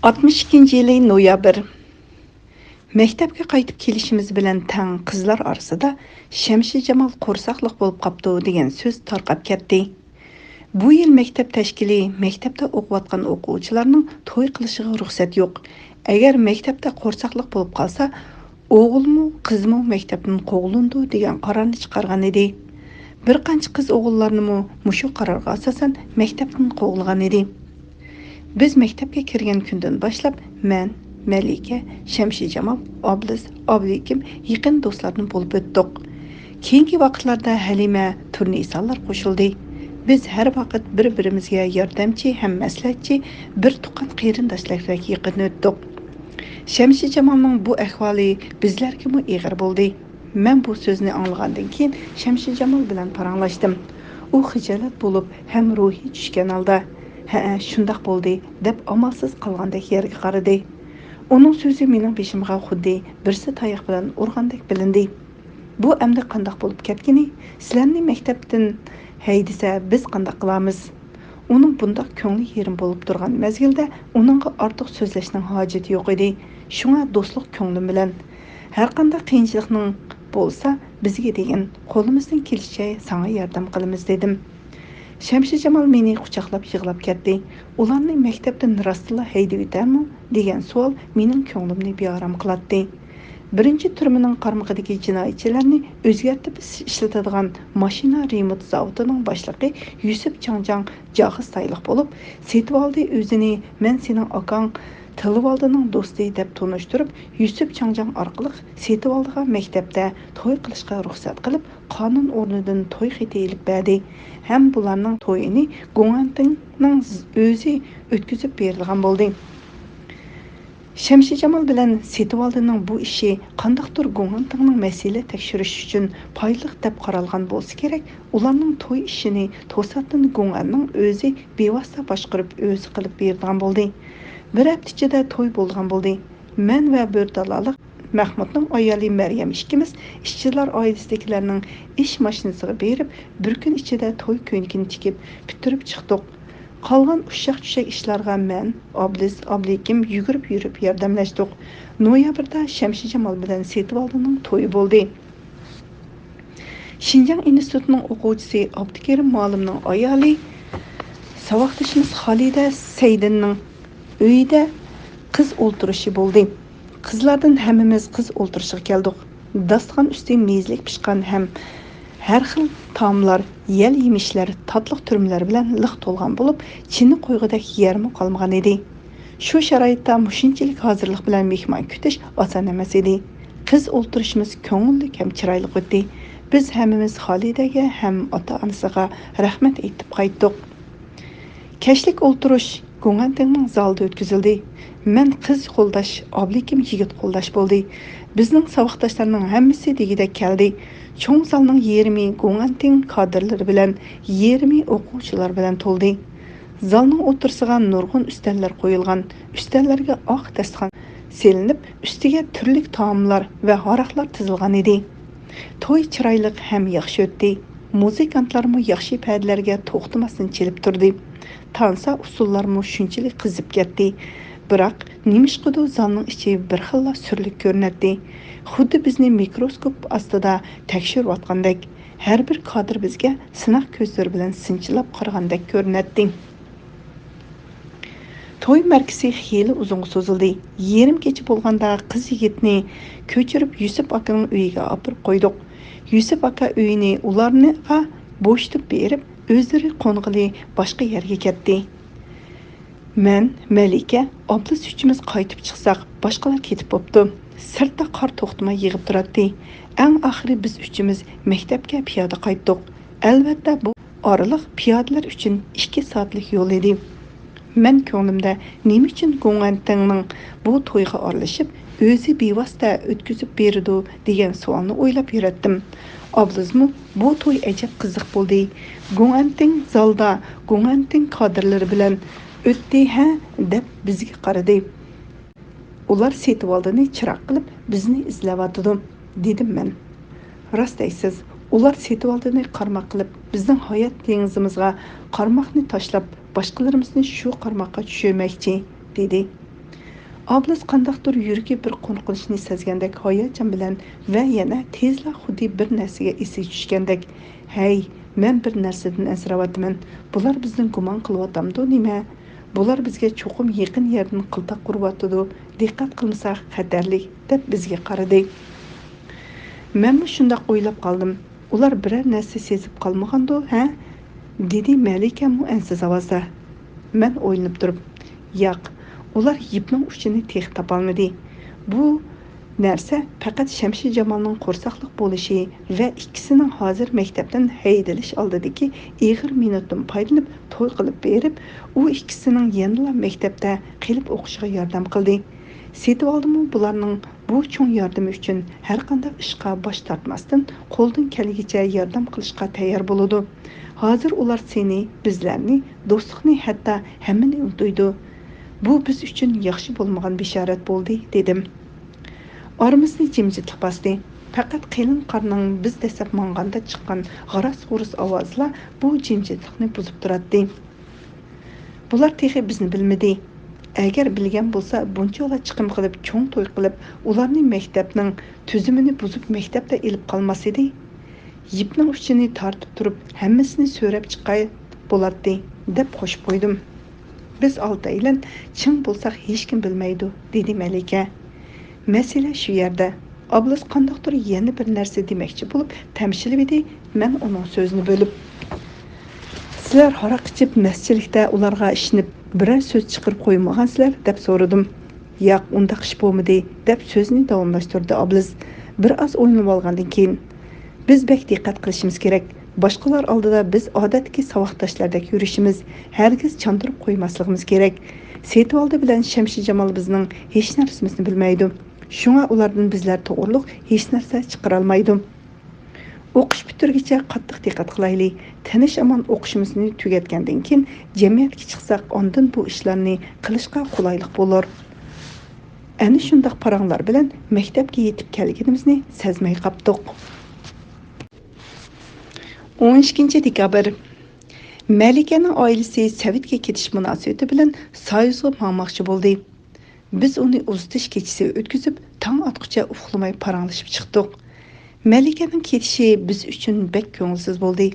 62 yılı noyabr. Maktabga qaytib kelishimiz bilan tang qizlar orasida Shamshi Jamol qo'rsaqliq bo'lib qopti degan so'z tarqab ketdi. Bu yil maktab tashkili maktabda o'qiyotgan o'quvchilarning to'y qilishiga ruxsat yo'q. Agar maktabda qo'rsaqliq bo'lib qolsa, o'g'ilmi, qizmi maktabdan qo'g'lindi degan qarorni chiqargan edi. Bir qancha qiz o'g'illarni mushu qarorga asosan maktabdan qo'g'ilgan edi. Biz maktabga kirgan kundan boshlab men Malika, Shamshi Jamol, Oblis, Oblikim yaqin do'stlarning bo'lib o'tdik. Keyingi vaqtlarda Halima, Turnisalar qo'shildi. Biz har vaqt bir-birimizga yordamchi ham maslahatchi, bir tuqqan qarindoshlardek yaqin o'tdik. Shamshi Jamolning bu ahvoli bizlarga mu ig'ir bo'ldi. Men bu so'zni anglagandan keyin Shamshi Jamol bilan paranglashdim. U xijolat bo'lib, ham ruhi tushgan holda "Ha, shundoq bo'ldi" deb amalsiz qolgandek yerga qaradi. Uning so'zi mening beshimga xuddi birsi tayoq bilan urgandek bilindi. Bu endi qandoq bo'lib ketgini? Sizlarni maktabdan haydasa biz qandoq qilamiz? Uning bundoq ko'ngli yerim bo'lib turgan mezgilda uningga ortiq so'zlashning hojati yo'q edi. Shunga do'stlik ko'nglim bilan har qanday qiyinchilikning bo'lsa bizga degan qo'limizdan kelishicha sana yordam qilamiz dedim. Shamshi Jamol meni quchoqlab yig'lab ketdi. Ularni maktabdan rostla haydab etarmi degan savol mening ko'nglimni beorom qilatdi. Birinchi turmining qarmog'idagi jinoyatchilarni o'zgartib ishlatadigan mashina remont zavodining boshlig'i Yusuf Changjang johiz tayliq bo'lib, Setvoldi o'zini men sening akang Tilvoldining do'sti deb tanishtirib, Yusuf Changjang orqali Setvoldiga maktabda to'y qilishga ruxsat qilib, qonun o'rnidan to'y xati elib berdi. Ham bularning to'yini Go'ngantingning o'zi o'tkazib berilgan bo'ldi. Shamshi Jamol bilan Setvoldining bu ishi qandaqdir Go'ngantingning masala tekshirish uchun foydali deb qaralgan bo'lsa kerak, ularning to'y ishini to'satdan Go'nganning o'zi bevosita boshqarib o'zi qilib bergan bo'ldi. Bir hafta ichida to'y bo'lgan bo'ldi. Men va Bo'rdalalik Mahmudning ayoli Maryam ikkimiz ishchilar oilasidagilarning ish mashinasiga berib, bir kun ichida to'y ko'nikini tikib, bitirib chiqdik. Qolgan ushaq-tushaq ishlarga men, Oblis, Oblikim yugurib yurib yordamlashdik. Noyabrda Shamshi Jamol bilan Setvoldining to'yi bo'ldi. Xinjiang institutining o'quvchisi Abdukerim muallimning ayoli savoqdishimiz Xolida Saydinning uyida qiz o'ltirishi bo'ldi. Qizlardan hammamiz qiz o'ltirishiga keldik. Dasturxon usti mezlik pishgan ham har xil taomlar, yel yemishlar, tatliq turmlar bilan liq to'lgan bo'lib, chini qo'yg'idek yermi qolmagan edi. Shu sharoitda mushunchalik hozirlik bilan mehmon kutish oson emas edi. Qiz o'ltirishimiz ko'ngilli ham chiroyli o'tdi. Biz hammamiz Xolidaga ham ota-onasiga rahmat aytib qaytdik. Kashlik o'ltirish Go'ngantingning zalida o'tkazildi. Men qiz qo'ldash, Oblikim yigit qo'ldash bo'ldi. Bizning saboqdoshlarning hammasi degidek keldi. Cho'ng zalning yerimi Go'nganting kadrlari bilan, yerimi o'quvchilar bilan to'ldi. Zalning o'tirsiga nurg'un ustallar qo'yilgan. Ustallarga oq dasturxon selinib, ustiga turli taomlar va aroqlar tizilgan edi. To'y chiroyli ham yaxshi o'tdi. Muzikantlarmi yaxshi paydalarga to'xtamasdan chelib turdi. Tansa usullarmi shunchalik qizib ketdi. Biroq nimishqidu zalning ichi bir xil surlik ko'rinadi. Xuddi bizni mikroskop ostida tekshirayotgandek, har bir kadr bizga sinoq ko'zlar bilan sinchilab qaragandek ko'rinadi. To'y markasi xeyli uzun so'zildi. Yerim kecha bo'lganda qiz yigitni ko'chirib Yusuf akaning uyiga olib qo'ydik. Yusuf aka uyini ularniga bo'shtib berib, o'zlari qo'ng'ili boshqa yerga ketdi. Men, Malika, Oblis uchimiz qaytib chiqsak, boshqalar ketib bo'pti. Sirtda qor to'xtamay yig'ib turadi. Eng oxiri biz uchimiz maktabga piyoda qaytdik. Albatta bu oraliq piyodalar uchun 2 soatlik yo'l edi. Men ko'nglimda nima uchun Go'ngantingning bu to'yga aralashib, o'zi bevosita o'tkazib berdi degan savolni o'ylab yuratdim. Oblismi bu to'y ajab qiziq bo'ldi. Go'nganting zalda Go'nganting kadrlari bilan o'tdi ha deb bizga qaradi. Ular Setvoldini chiroq qilib bizni izlayotdi dedim men. Rost aysiz, ular Setvoldini qarmoq qilib bizning hayot dengizimizga qarmoqni tashlab boshqalarimizni shu qarmoqqa tushirmoqchi dedi. Ablas qandaqdir yuragi bir qo'rqinchni sezgandek hayajon bilan va yana tezla xuddi bir narsaga esi tushgandek, "Hey, men bir narsadan asrayapman. Bular bizni gumon qilyaptamdi nima? Bular bizga cho'qim yaqin yerdan qiltaq quryapti. Diqqat qilmasak xatarli" deb bizga qaradi. Menmi shundoq o'ylab qoldim. Ular biror narsa sezib qolmagandi, ha? Dedi Malikamu ansiz ovozda. Men o'ylanib turib, yo'q, ular yipning uchini tex topolmadi. Bu narsa faqat Shamshi Jamolning qo'rsaqliq bo'lishi va ikkisining hozir maktabdan haydalish oldidagi ig'ir minutdan foydalanib to'y qilib berib, u ikkisining yanada maktabda qilib o'qishiga yordam qildi. Setib oldimu bularning bu cho'ng yordami uchun har qanday ishga bosh tortmasdan qo'ldan kelgancha yordam qilishga tayyor bo'ladi. Hozir ular seni, bizlarni, do'stlikni, hatto hammani unutdi. Bu biz uchun yaxshi bo'lmagan bishorat bo'ldi, dedim. Oramizni jimjitlik bosdi. Faqat qalin qorning biz desab monganda chiqqan g'aras-g'urus ovozlar bu jimjitlikni buzib turadi. Bular texi bizni bilmadi. Agar bilgan bo'lsa, bunchalar chiqim qilib, cho'ng to'y qilib, ularning maktabning tuzumini buzib maktabda ilib qolmas edi. Yipning uchini tortib turib, hammasini so'rab chiqay bo'lardi, deb qo'shib qo'ydim. Biz oltaylan chin bo'lsak hech kim bilmaydi, dedi Malika. Masala shu yerda. Ablas qandoqdir yana bir narsa demoqchi bo'lib, tamshilib edi. Men uning so'zini bo'lib, "Sizlar haroq ichib masjidlikda ularga ishinib, biror so'z chiqarib qo'ymagansizlar?" deb so'radim. "Yo'q, unda ish bo'lmadi", deb so'zini davomlashtirdi Ablas. Bir oz o'ylanib olgandan keyin, "Biz bek diqqat qilishimiz kerak. Boshqalar oldida biz odatdagi savoqdoshlardek yurishimiz, hargiz chandirib qo'ymasligimiz kerak. Setvoldi bilan Shamshi Jamol bizning hech narsamizni bilmaydi. Shunga ulardan bizlar to'g'riliq hech narsa chiqara olmaydi. O'qish bitirguncha qattiq diqqat qilaylik. Tanish amon o'qishimizni tugatgandan keyin jamiyatga chiqsak, ondan bu ishlarni qilishga qulaylik bo'lar." Ana shundoq paranglar bilan maktabga yetib kelganimizni sezmay qopdik. 12 dekabr. Malikaning oilasi Sovetga ketish munosabati bilan Soyuzga bormoqchi bo'ldi. Biz uni uzatish kechasi o'tkazib, tong otguncha uxlamay paranglashib chiqdik. Malikaning ketishi biz uchun bek ko'ngilsiz bo'ldi.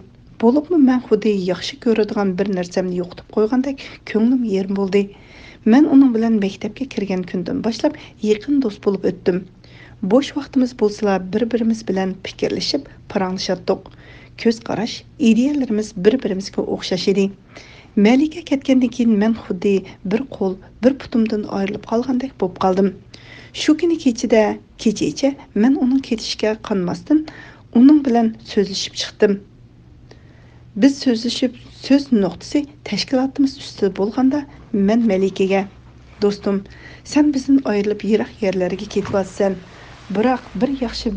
Bo'libmi men xuddi yaxshi ko'radigan bir narsamni yo'qotib qo'ygandek ko'nglim yerim bo'ldi. Men uning bilan maktabga kirgan kundan boshlab yaqin do'st bo'lib o'tdim. Bo'sh vaqtimiz bo'lsa, bir-birimiz bilan fikrlashib, paranglashardik. Ko'z qarash, ideyalarimiz bir-birimizga o'xshash edi. Malika ketgandan keyin men xuddi bir qo'l, bir putimdan ayrilib qolgandek bo'lib qoldim. Shu kuni kechacha men uning ketishiga qonmasdan uning bilan so'zlashib chiqdim. Biz so'zlashib, so'z nuqtasi tashkilotimiz ustida bo'lganda men Malikaga, "Do'stim, sen bizdan ayrilib yiroq yerlarga ketyapsan. Biroq bir yaxshi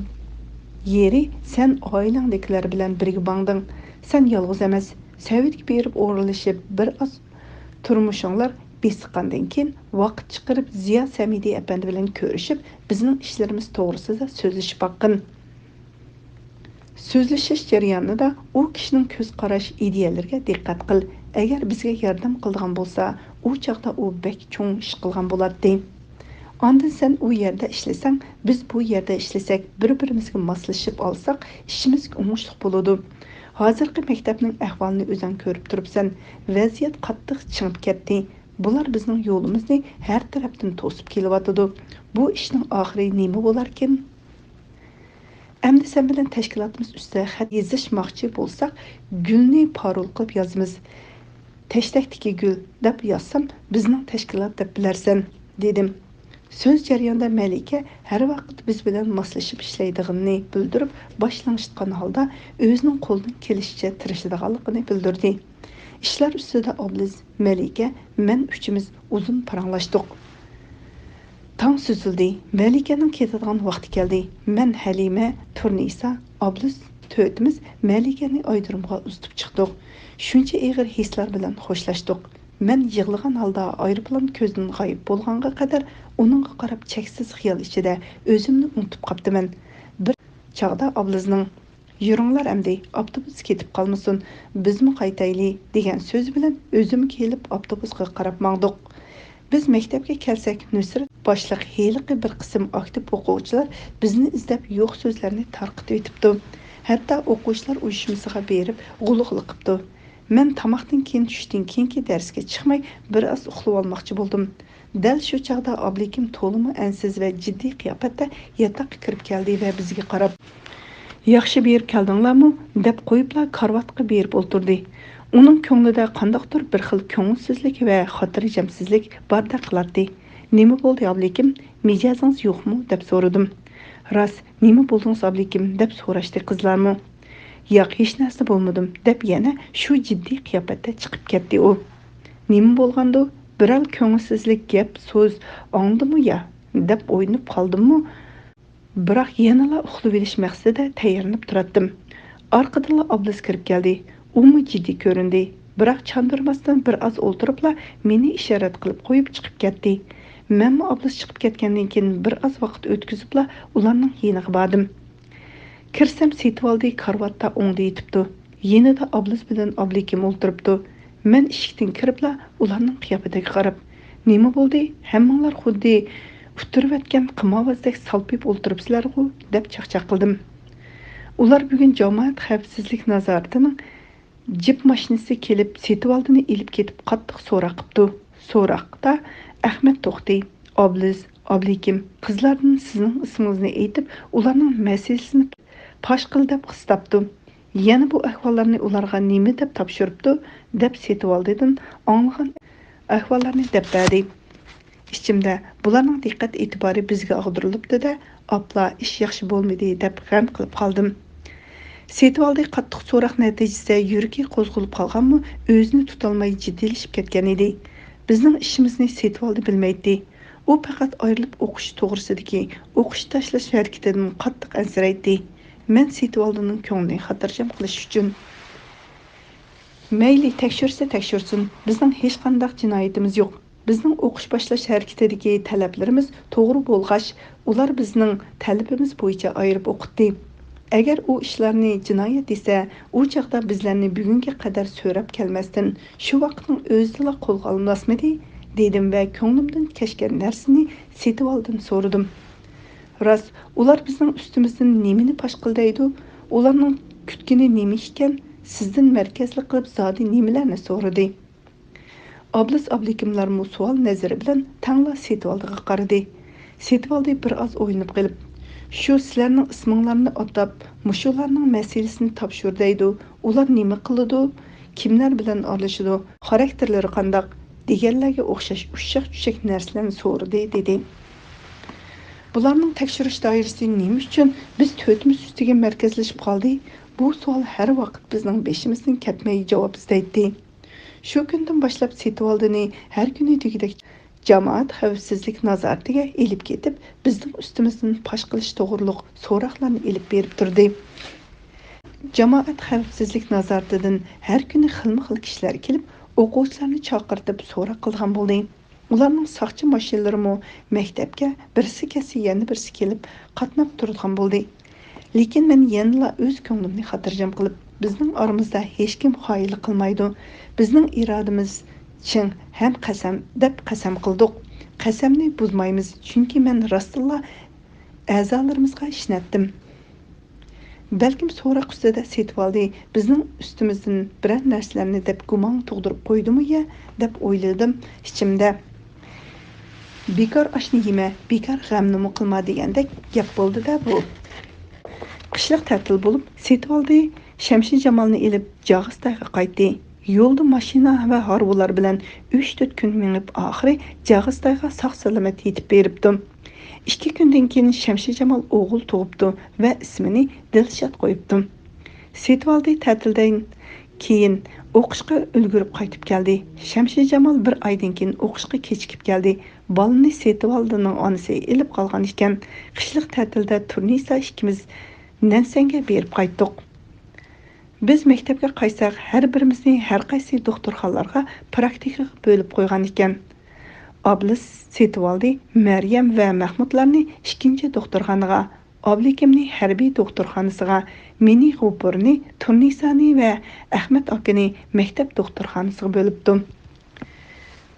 yeri sen oilangdagilar bilan birga bangding. Sen yolg'iz emas. Sovetga berib o'ralashib bir oz turmushinglar besiqqandan keyin vaqt chiqarib Ziyo Samidi apandi bilan ko'rishib, bizning ishlarimiz to'g'risida so'zlashib baqqin." So'zlashish jarayonida u kishining ko'z qarash, ideyalariga diqqat qil. Agar bizga yordam qilgan bo'lsa, u chaqda u bek cho'ng ish qilgan bo'ladi. Ondan sen u yerda ishlasang, biz bu yerda ishlasak, bir-birimizga moslashib olsak, ishimiz o'ngishli bo'ladi. Hozirgi maktabning ahvolini o'zing ko'rib turibsan. Vaziyat qattiq chingib ketdi. Bular bizning yo'limizni har tarafdan to'sib kelyapti. Bu ishning oxiri nima bo'larkin? Endi sen bilan tashkilotimiz ustida xat yozishmoqchi bo'lsak, gulni parol qilib yozamiz. Tashdakdagi gul deb yozsam, bizning tashkilot deb bilarsan, dedim. So'z jarayonida Malika har vaqt biz bilan moslashib ishlaydiganini bildirib, boshlang'itgan holda o'zining qo'ldan kelishicha tirishadiganligini bildirdi. Ishlar ustida Ablas, Malika, men uchimiz uzun paranglashdik. Tong suzildi. Malikaning ketadigan vaqti keldi. Men Halima, Turnisa, Ablas to'rtimiz Malikani aydirimga uzatib chiqdik. Shuncha ig'ir hislar bilan xo'shlashdik. Men yig'lagan holda aeroplan ko'zdan g'oyib bo'lganga qadar uningga qarab cheksiz xiyol ichida o'zimni unutib qoptiman. Bir chog'da Ablasning "Yuringlar amdi, avtobus ketib qolmasin, bizmi qaytayli" degan so'z bilan o'zim kelib avtobusga qarab mangdik. Biz maktabga kelsak, Nusrat boshliq heliqi bir qism aktiv o'quvchilar bizni izlab yo'q so'zlarni tarqitib etibdi. Hatto o'quvchilar uyushmasiga berib g'ulug'lik qilibdi. Men tamoqdan keyin tushdan keyingi darsga chiqmay biroz uxlab olmoqchi bo'ldim. Dal shu chaqda Ablekim to'limi ansiz va jiddiy qiyofatda yotoqqa kirib keldi va bizga qarab "Yaxshi berib keldinglarmi?" deb qo'yibla karvatga berib o'tirdi. Uning ko'nglida qandaqdir bir xil ko'ngilsizlik va xotirjamsizlik bordek qilardi. "Nima bo'ldi, Ablekim? Mijozingiz yo'qmi?" deb so'radim. "Rost, nima bo'ldingiz, Ablekim?" deb so'rashdi qizlarmi. "Yo'q, hech narsa bo'lmadim" deb yana shu jiddiy qiyofatda chiqib ketdi u. "Nima bo'lgandi? Biror ko'ngilsizlik gap so'z angdimi ya?" deb o'ynab qoldimmi? Biroq yanala uxlab olish maqsadida tayyorlanib turatdim. Orqadan Ablis kirib keldi. Umi jiddiy ko'rindi. Biroq chandurmasdan bir oz o'ltiribla meni ishorat qilib qo'yib chiqib ketdi. Men Ablis chiqib ketgandan keyin bir oz vaqt o'tkazibla ularning yeniga bordim. Kirsam Setvaldi karvatda o'ngda yetibdi. Yenida Ablis bilan Ablekim o'ltiribdi. Men eshikdan kiribla ularning qiyofatiga qarab, "Nima bo'ldi? Hammanglar xuddi utirayotgan qimovazdek salpib o'ltiribsizlar-ku" deb chaqchaq qildim. Ular bugun jamoat xavfsizlik nazoratining jip mashinasi kelib Setvaldini ilib ketib qattiq so'roq qilibdi. So'roqda Ahmad To'xti, Ablis, Ablekim qizlarning sizning ismingizni aytib, ularning masalasini pash qil deb qistabdi. Yana bu ahvollarni ularga nima deb topshiribdi deb Setvaldidan anglagan ahvollarni deb berdi. İçimdə bularning diqqat e'tibori bizga ag'dirilibdi-da, "Apla, ish yaxshi bo'lmadi" deb g'am qilib qoldim. Setvaldi qattiq so'roq natijasida yuragi qo'zg'alib qolganmi, o'zini tutolmay jiddiylashib ketgan edi. Bizning ishimizni Setvaldi bilmaydi. U faqat ayrilib o'qish to'g'risidagi o'qish tashlash harakatidan qattiq ansiraydi. Men Setvaldining ko'nglini xotirjam qilish uchun "Mayli, tekshirsa tekshirsin. Bizning hech qanday jinoyatimiz yo'q. Bizning o'qish boshlash harakatidagi talablarimiz to'g'ri bo'lg'ach, ular bizning talabimiz bo'yicha ayirib o'qitdi. Agar u ishlarni jinoyat desa, u chaqda bizlarni bugunga qadar so'rab kelmasdan shu vaqtning o'zida qo'lga olmasmidi?" dedim va ko'nglimdan kechgan narsani Setvaldan so'radim. "Rost, ular bizning ustimizdan nimani pash qildaydi? Ularning kutgani nima ekan? Sizdan markazli qilib zodi nimalarni so'radi?" Ablis Ablikimlarmu savol nazari bilan tangla Setvaldiga qaradi. Setvaldi bir oz o'ylanib qolib, "Shu sizlarning isminglarni atab, mushularning masalasini topshirdi. Ular nima qiladi? Kimlar bilan aralashadi? Xarakterlari qandaq?" deganlarga o'xshash ushshaq-tushshaq narsalarni so'radi dedi. "Bularning tekshirish doirasi nima uchun biz to'timiz ustiga markazlashib qoldik? Bu savol har vaqt bizning beshimizdan ketmay javob izlaydi." Shu kundan boshlab Setvaldini har kuni degidek jamoat xavfsizlik nazoratiga elib ketib, bizning ustimizdan pash qilish to'g'riliq so'roqlarni elib berib turdi. Jamoat xavfsizlik nazoratidan har kuni xilma-xil kishilar kelib, o'quvchilarni chaqirtib so'roq qilgan bo'ldi. Ularning soqchi mashinalari maktabga birsi kelsa yana birsi kelib qatnab turgan bo'ldi. Lekin men yana o'z ko'nglimni xotirjam qilib, bizning oramizda hech kim xoinlik qilmaydi. Bizning irodamiz chin ham qasam deb qasam qildik. Qasamni buzmaymiz, chunki men rostilla a'zolarimizga ishnatdim. Balkim so'roq ustida Setvaldi bizning ustimizdan biror narsalarni deb gumon tug'dirib qo'ydimi-ya deb o'yladim ichimda. Bekor oshni yema, bekor g'amni qilma degandek gap bo'ldi-da bu. Qishliq ta'til bo'lib, Setvaldi Shamshi Jamolni elib Jag'istaga qaytdi. Yo'lda mashina va harvular bilan 3-4 kun minib, oxiri Jag'istaga sog'-salomat yetib beribdim. 2 kundan keyin Shamshi Jamol o'g'il tug'ibdi va ismini Dilshod qo'yibdi. Setvaldi ta'tildan keyin o'qishga ulgurib qaytib keldi. Shamshi Jamol bir oydan keyin o'qishga kechikib keldi. Balni Setvaldining onasi elib qolgan ekan. Qishliq ta'tilda Turnisa ikkimiz Nansanga berib qaytdik. Biz maktabga qaytsak, har birimizni har qaysi doktorxonalarga praktikaga bo'lib qo'ygan ekan. Ablis Setvaldi Maryam va Mahmudlarni 2-chi doktorxonaga, Ablikimni harbiy doktorxonasiga, meni G'upurni, Turnisani va Ahmad akani maktab doktorxonasiga bo'libdi.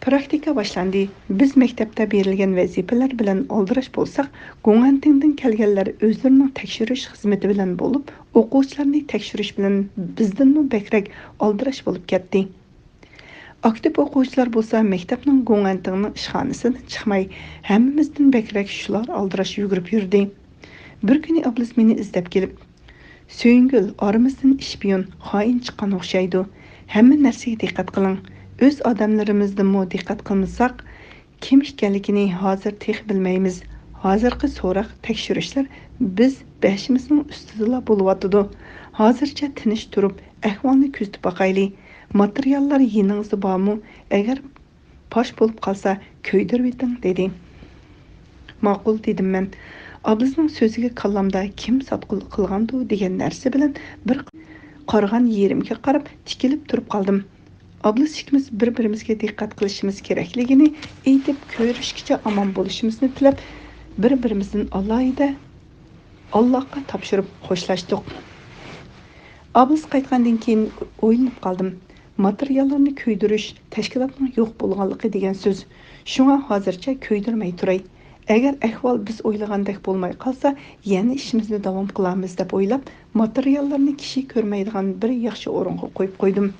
Praktika boshlandi. Biz maktabda berilgan vazifalar bilan oldirash bo'lsak, Guantingdan kelganlar o'zlarining tekshirish xizmati bilan bo'lib, o'quvchilarni tekshirish bilan bizdan bakrak oldirash bo'lib ketdi. Aktiv o'quvchilar bo'lsa, maktabning Guantingning ishxonasidan chiqmay, hammamizdan bakrak shular oldirash yugurib yurdi. Bir kuni ablis meni izlab kelib, "Сөйінгіл, aramizdan ishpiyon, xoin chiqqan o'xshaydi. Hamma narsaga diqqat qiling. O'z odamlarimizdanmi diqqat qilmasak, kim ekanligini hozir tex bilmaymiz. Hozirgi so'roq tekshirishlar biz bashimizning ustida bo'lyotdi. Hozircha tinish turib, ahvolni kuzatib boqayli. Materiallar yiningizda bormi? Agar posh bo'lib qolsa, ko'ydirib eting" dedi. Ma'qul dedim men. Ablisning so'ziga kallamda kim sotqinlik qilgandi degan narsa bilan bir qarg'an yerimga qarab tikilib turib qoldim. Ablis ikimiz bir-birimizga diqqat qilishimiz kerakligini aytib, ko'rishgacha omon bo'lishimizni tilab, bir-birimizdan Allohga topshirib xo'shlashdik. Ablis qaytgandan keyin o'ylanib qoldim. Materiallarni ko'ydirish tashkilotning yo'q bo'lganligi degan so'z. Shunga hozircha ko'ydirmay turay. Agar ahvol biz o'ylagandek bo'lmay qolsa, yana ishimizni davom qilamiz deb o'ylab, materiallarni kishi ko'rmaydigan bir yaxshi o'ringa qo'yib qo'ydim.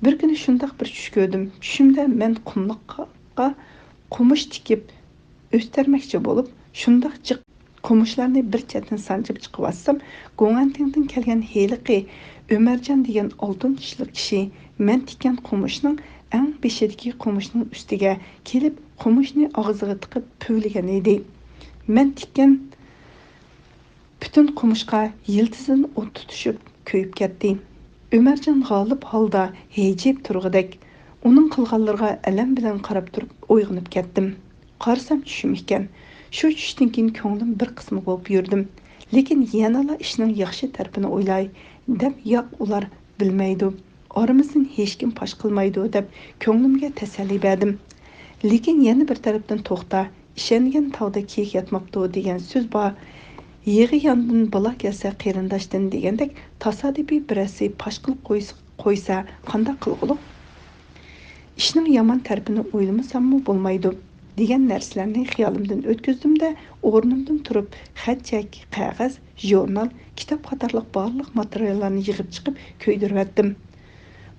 Bir kuni shundoq bir tush ko'rdim. Tushimda men qumliqqa qumush tikib o'stirmoqchi bo'lib, shundoq jiq qumushlarni bir chetdan sanjib chiqib Guantingdan kelgan heliqi Ömerjon degan oltin tishli kishi men tikkan qumushning eng beshidagi qumushning ustiga kelib, qumushni og'ziga tiqib puvlagan edi. Men tikkan butun qumushqa yiltizdan o't tutishib ko'yib ketdi. Ömerjon g'olib holda hejib turg'idek, uning qilganlariga alam bilan qarab turib o'yg'inib ketdim. Qarsam tushim ekan. Shu tushdan keyin ko'nglim bir qismi bo'lib yurdim. Lekin yanala ishning yaxshi tarafini o'ylay deb, yo'q, ular bilmaydi. Aramizdan hech kim pash qilmaydi deb ko'nglimga tasalli berdim. Lekin yana bir tarafdan to'xta, ishongan tog'da kiyik yotmabdi degan so'z bor. Yig'i yondan bola kelsa qarindoshdan degandek, tasodifiy birasi pash qilib qo'ysa qanday qilg'uluq? Ishning yomon tarafini o'ylamasammi bo'lmaydi degan narsalarni xiyolimdan o'tkazdim-da, o'rnimdan turib, xatchak, qog'oz, jurnal, kitob qatorliq barliq materiallarni yig'ib chiqib ko'ydirib.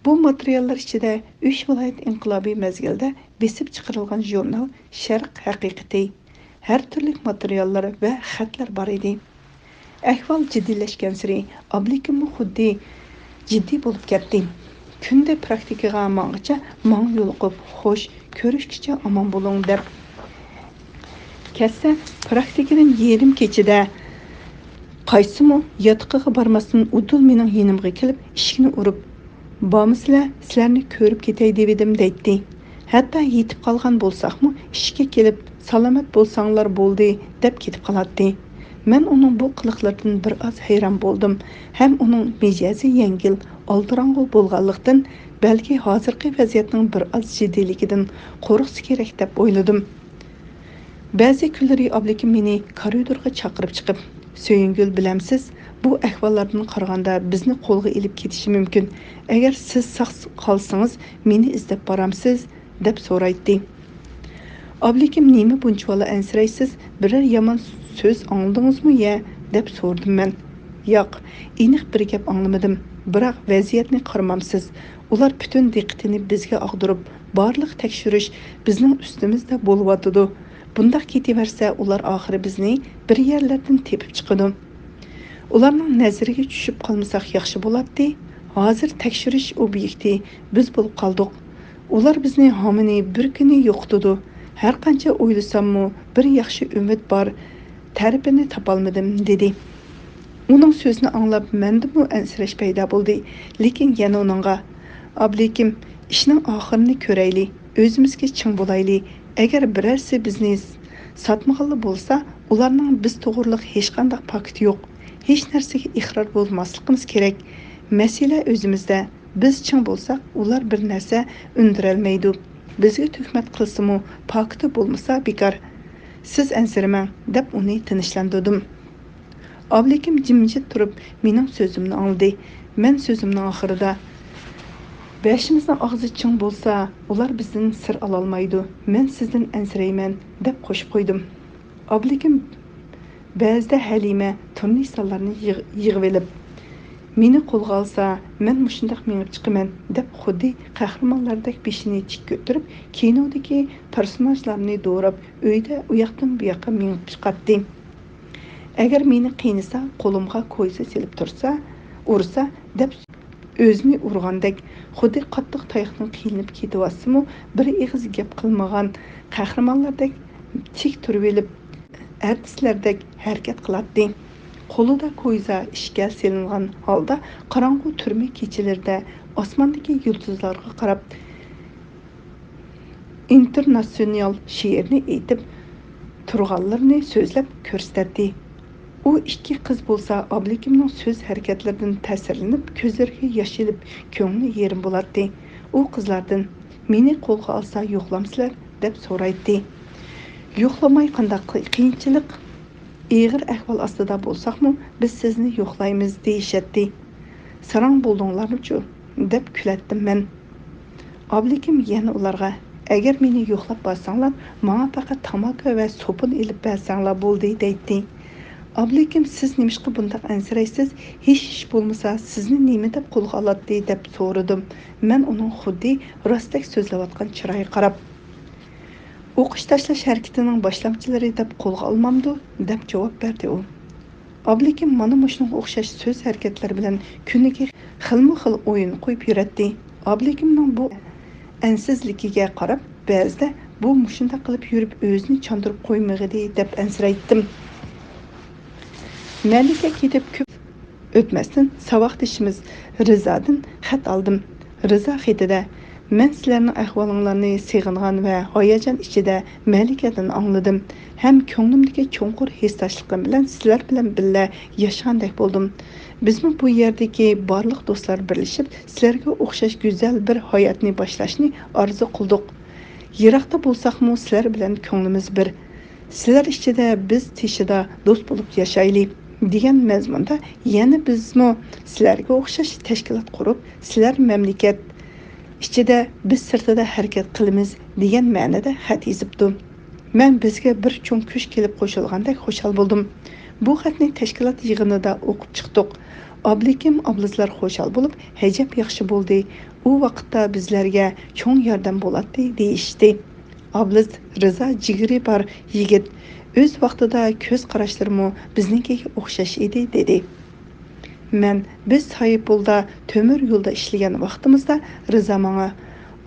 Bu materiallar ichida 3 viloyat inqilobiy mezgilda besib chiqarilgan jurnal Sharq haqiqati, har turli materiallar va xatlar bor edi. Ahvol jiddiylashgan sari Ablikimni xuddi jiddiy bo'lib ketdi. Kunda praktikaga mang'icha mang yo'liqib, xo'sh, ko'rishgacha omon bo'ling deb. Ketsa praktikadan yerim kechida qaysimi yotiqiga bormasdan udul mening yonimga kelib, eshikni urib, "Bormisizlar, sizlarni ko'rib ketay dedim" deydi. Hatto yetib qolgan bo'lsaqmi, ishga kelib, "Salomat bo'lsanglar bo'ldi" deb ketib qoladi. Men uning bu qiliqlaridan bir oz hayron bo'ldim. Ham uning mijozi yengil, oldirang'u bo'lganlikdan, balki hozirgi vaziyatning bir oz jiddiyligidan qo'rqsa kerak deb o'yladim. Ba'zi kunlari Ablikim meni koridorga chaqirib chiqib, "Söyüngül, bilamsiz, bu ahvollardan qaraganda bizni qo'lga ilib ketishi mumkin. Agar siz saq qolsangiz, meni izlab boramsiz" deb so'raydi. Ablikim, "Nima bunchalik ansiraysiz? Biror yomon so'z angladingizmi ya?" deb so'rdim men. "Yo'q, aniq bir gap anglamadim. Biroq vaziyatni qaramamsiz. Ular butun diqqatini bizga og'dirib, barliq tekshirish bizning ustimizda bo'lyotdi. Bundaq ketaversa, ular oxiri bizni bir yerlardan tepib chiqadi. Ularning nazariga tushib qolmasak yaxshi bo'ladi. Hozir tekshirish obyekti biz bo'lib qoldik. Ular bizni homini bir kuni yo'qotdi. Har qancha o'ylasammi, bir yaxshi umid bor tarafini topolmadim" dedi. Uning so'zini anglab mendimi ansirash paydo bo'ldi. Lekin yana uningga, "Ablikim, ishning oxirini ko'rayli, o'zimizga ching bo'layli. Agar birarsi bizni sotmaganli bo'lsa, ularning biz to'g'riliq hech qanday pakti yo'q. Hech narsaga iqror bo'lmasligimiz kerak. Masala o'zimizda. Biz ching bo'lsak, ular bir narsa undirolmaydi. Bizga tuhmat qilsa-mu, pakti bo'lmasa bekor. Siz ansiramang" deb uni tinchlantirdim. Ablikim jimjit turib mening so'zimni oldi. Men so'zimning oxirida, Бәшіміздің ağzı чың болса, ular бізден сыр алалмайды. Мен сізден әнсіреймен, деп қошып қойдым. Ablekim ba'zida Halima turnisallarni yig'ib elib, meni qo'lga olsa, men mushundaq mengib chiqaman, deb xuddi qahramonlardek beshini tik ko'tarib, kinodagi personajlarni do'rab, uyda u yoqdan bu yoqqa mengib chiqatdi. Agar meni qiynasa, qo'limga ko'ysa selib tursa, ursa deb o'zini urgandek, xuddi qattiq tayoqdan qiynalib ketyapsimi, bir ig'iz gap qilmagan qahramonlardek tik turib elib, artistlardek harakat qiladi. Qo'lida ko'yza ishga selingan holda qorong'u turma kechalarda osmondagi yulduzlarga qarab internasional she'rni aytib turganlarni so'zlab ko'rsatdi. U ikki qiz bo'lsa, Ablikimning so'z harakatlaridan ta'sirlanib, ko'zlariga yosh elib, ko'ngli yerim bo'lardi. U qizlardan meni qo'lga olsa yo'qlamsizlar deb so'raydi. Yo'qlamay qanday qiyinchilik, ig'ir ahvol ostida bo'lsaqmi, biz sizni yo'qlaymiz deyishadi. Sarang bo'ldinglarmi-chu deb kulatdim men. Ablikim yana ularga, agar meni yo'qlab borsanglar, menga faqat tamaka va sopun ilib bersanglar bo'ldi deydi. Ablekim siz nimishqa bundaq ansiraysiz, hech ish bo'lmasa sizni nima deb qo'lga oladi deb so'radim. Men uning xuddi rostdek so'zlayotgan chiroyiga qarab, o'qish tashlash harakatining boshlamchilari deb qo'lga olmamdi deb javob berdi u. Ablekim mana mushunga o'xshash so'z harakatlari bilan kuniga xilma-xil o'yin qo'yib yuradi. Ablikimning bu ansizligiga qarab, ba'zida bu mushunda qilib yurib o'zini chondirib qo'ymag'idi deb ansiraydim. Malika ketib ko'p o'tmasdan saboqdishimiz Rizodan xat oldim. Rizo xatida men sizlarning ahvolinglarni seg'ingan va hayajon ichida Malikadan angladim. Ham ko'nglimdagi cho'nqur hissdoshligim bilan sizlar bilan birga yashagandek bo'ldim. Bizmi bu yerdagi barliq do'stlar birlashib, sizlarga o'xshash go'zal bir hayotni boshlashni orzu qildik. Yiroqda bo'lsaqmi, sizlar bilan ko'nglimiz bir. Sizlar ichida biz teshida do'st bo'lib yashaylik degan mazmunda yana bizmi sizlarga o'xshash tashkilot qurib, sizlar mamlakat ichida biz sirtida harakat qilamiz degan ma'noda xat yozibdim. Men bizga bir cho'ng kuch kelib qo'shilgandek xushal bo'ldim. Bu xatni tashkilot yig'inida o'qib chiqdik. Ablikim ablizlar xushal bo'lib, hajab yaxshi bo'ldi. U vaqtda bizlarga cho'ng yordam bo'ladi deyishdi. Abliz Rizo jigri bor yigit, o'z vaqtida ko'z qarashlarimi biznikiga o'xshash edi dedi. Men biz Sayıpulda tömür yo'lda ishlagan vaqtimizda Rizo menga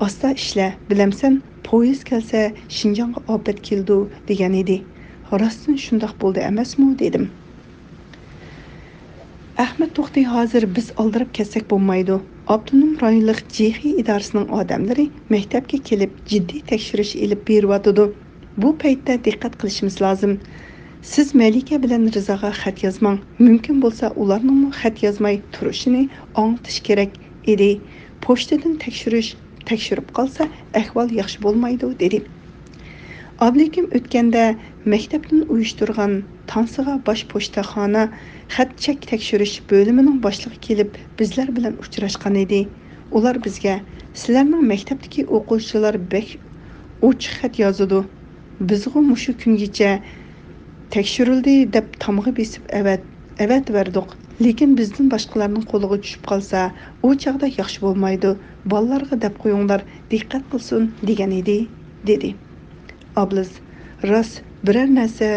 "Asta ishla, bilamsan, poyezd kelsa Shinjonga ofat keldi" degan edi. Rostdan shundoq bo'ldi emasmi dedim. Ahmed To'xtiy hozir biz oldirib ketsak bo'lmaydi. Avtonom rayonlik Jehi idorasining odamlari maktabga kelib jiddiy tekshirish ilib beryotdi. Bu paytda diqqat qilishimiz lozim. Siz Malika bilan Rizoga xat yozmang. Mumkin bo'lsa, ularning xat yozmay turishini anglatish kerak edi. Pochtadan tekshirib qolsa, ahvol yaxshi bo'lmaydi dedi. Ablikim o'tganda maktabdan uyushtirgan Tansiga bosh pochtaxona xat chek tekshirish bo'limining boshlig'i kelib bizlar bilan uchrashgan edi. Ular bizga, sizlarning maktabdagi o'quvchilar bek ochiq xat yozadi. Bizga mushu kungacha tekshirildi deb tamg'i besib avat verdik. Lekin bizdan boshqalarning qo'liga tushib qolsa, u chaqda yaxshi bo'lmaydi. Bolalarga deb qo'yinglar, diqqat qilsin degan edi, dedi. Abliz, rost biror narsa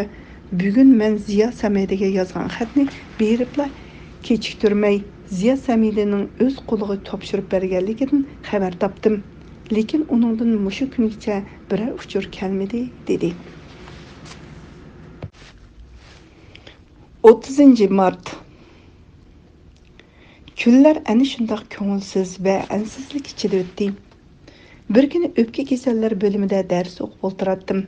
bugun men Ziyo Samidaga yozgan xatni beribla kechiktirmay Ziyo Samidaning o'z qo'liga topshirib berganligidan xabar topdim. Lekin uningdan mushu kungacha biror uchur kelmadi, dedi. 30 mart. Kunlar ana shundoq ko'ngilsiz va ansizlik ichida o'tdi. Bir kuni o'pka kasallar bo'limida dars o'qib o'tirardim.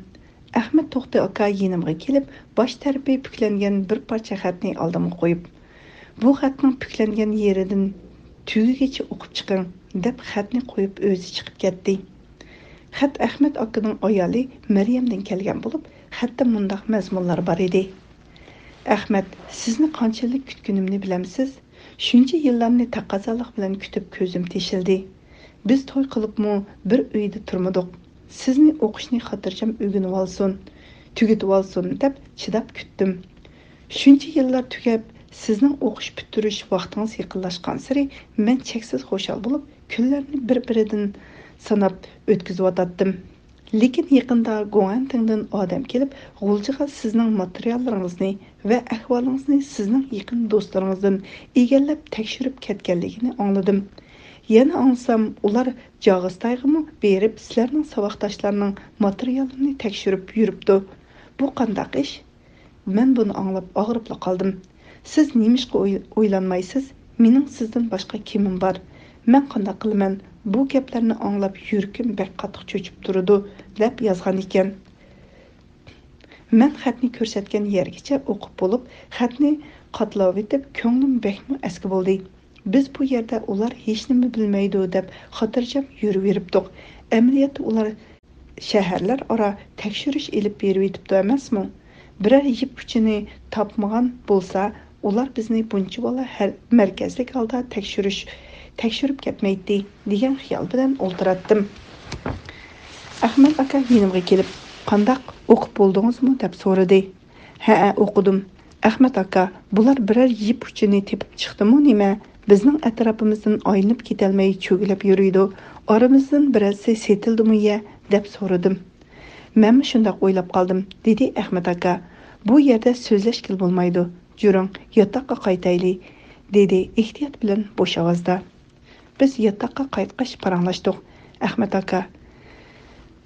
Ahmed To'xtiy aka yonimga kelib, bosh tarafi puklangan bir parcha xatni oldimga qo'yib, "Bu xatning puklangan yeridan tugigacha o'qib chiqing" deb xatni qo'yib o'zi chiqib ketdi. Xat Ahmed akaning ayoli Maryamdan kelgan bo'lib, xatda mundaq mazmunlar bor edi. Ahmed, sizni qanchalik kutganimni bilamsiz? Shuncha yillarni taqozolik bilan kutib ko'zim teshildi. Biz to'y qilibmi bir uyda turmadik. Sizni o'qishni xotirjam o'rganib olsin, tugatib olsin deb chidab kutdim. Shuncha yillar tugab, sizning o'qish bitirish vaqtingiz yaqinlashgan sari men cheksiz xushal bo'lib, kunlarni bir-biridan sanab o'tkazib. Lekin yaqinda Guantandan odam kelib, g'uljiga sizning materiallaringizni va ahvolingizni sizning yaqin do'stlaringizdan egallab tekshirib ketganligini angladim. Yana ansam, ular Jag'istayga berib, sizlarning saboqdoshlarining materialini tekshirib yuribdi. Bu qandaq ish? Men buni anglab og'rib qoldim. Siz nemishqa o'ylanmaysiz? Mening sizdan boshqa kimim bor? Men qanday qilaman? Bu gaplarni anglab yurkim bek qattiq cho'chib turdi, deb yozgan ekan. Men xatni ko'rsatgan yergacha o'qib bo'lib, xatni qatlab etib, ko'nglim bekmi eski bo'ldi. Biz bu yerda ular hech nima bilmaydi deb xotirjam yuraveribdik. Amaliyotda ular shaharlar aro tekshirish elib berib etibdi emasmi? Biror yip uchini topmagan bo'lsa, ular bizni buncha bola markazlik holda tekshirib ketmaydi degan xiyol bilan o'ltiratdim. Ahmad aka yanimga kelib, "Qandaq o'qib bo'ldingizmi?" deb so'radi. "Ha, o'qidim. Ahmad aka, bular biror yip uchini tepib chiqdimi nima? Bizning atrofimizdan aylanib ketolmay cho'gilib yuriydi. Oramizdan birasi setildimi-ya?" deb so'radim. "Men shunday o'ylab qoldim", dedi Ahmad aka. "Bu yerda so'zlashkil bo'lmaydi. Juring, yotoqqa qaytaylik", dedi ehtiyot bilan bo'sh ovozda. Biz yotoqqa qaytqach paranglashdik. Ahmad aka,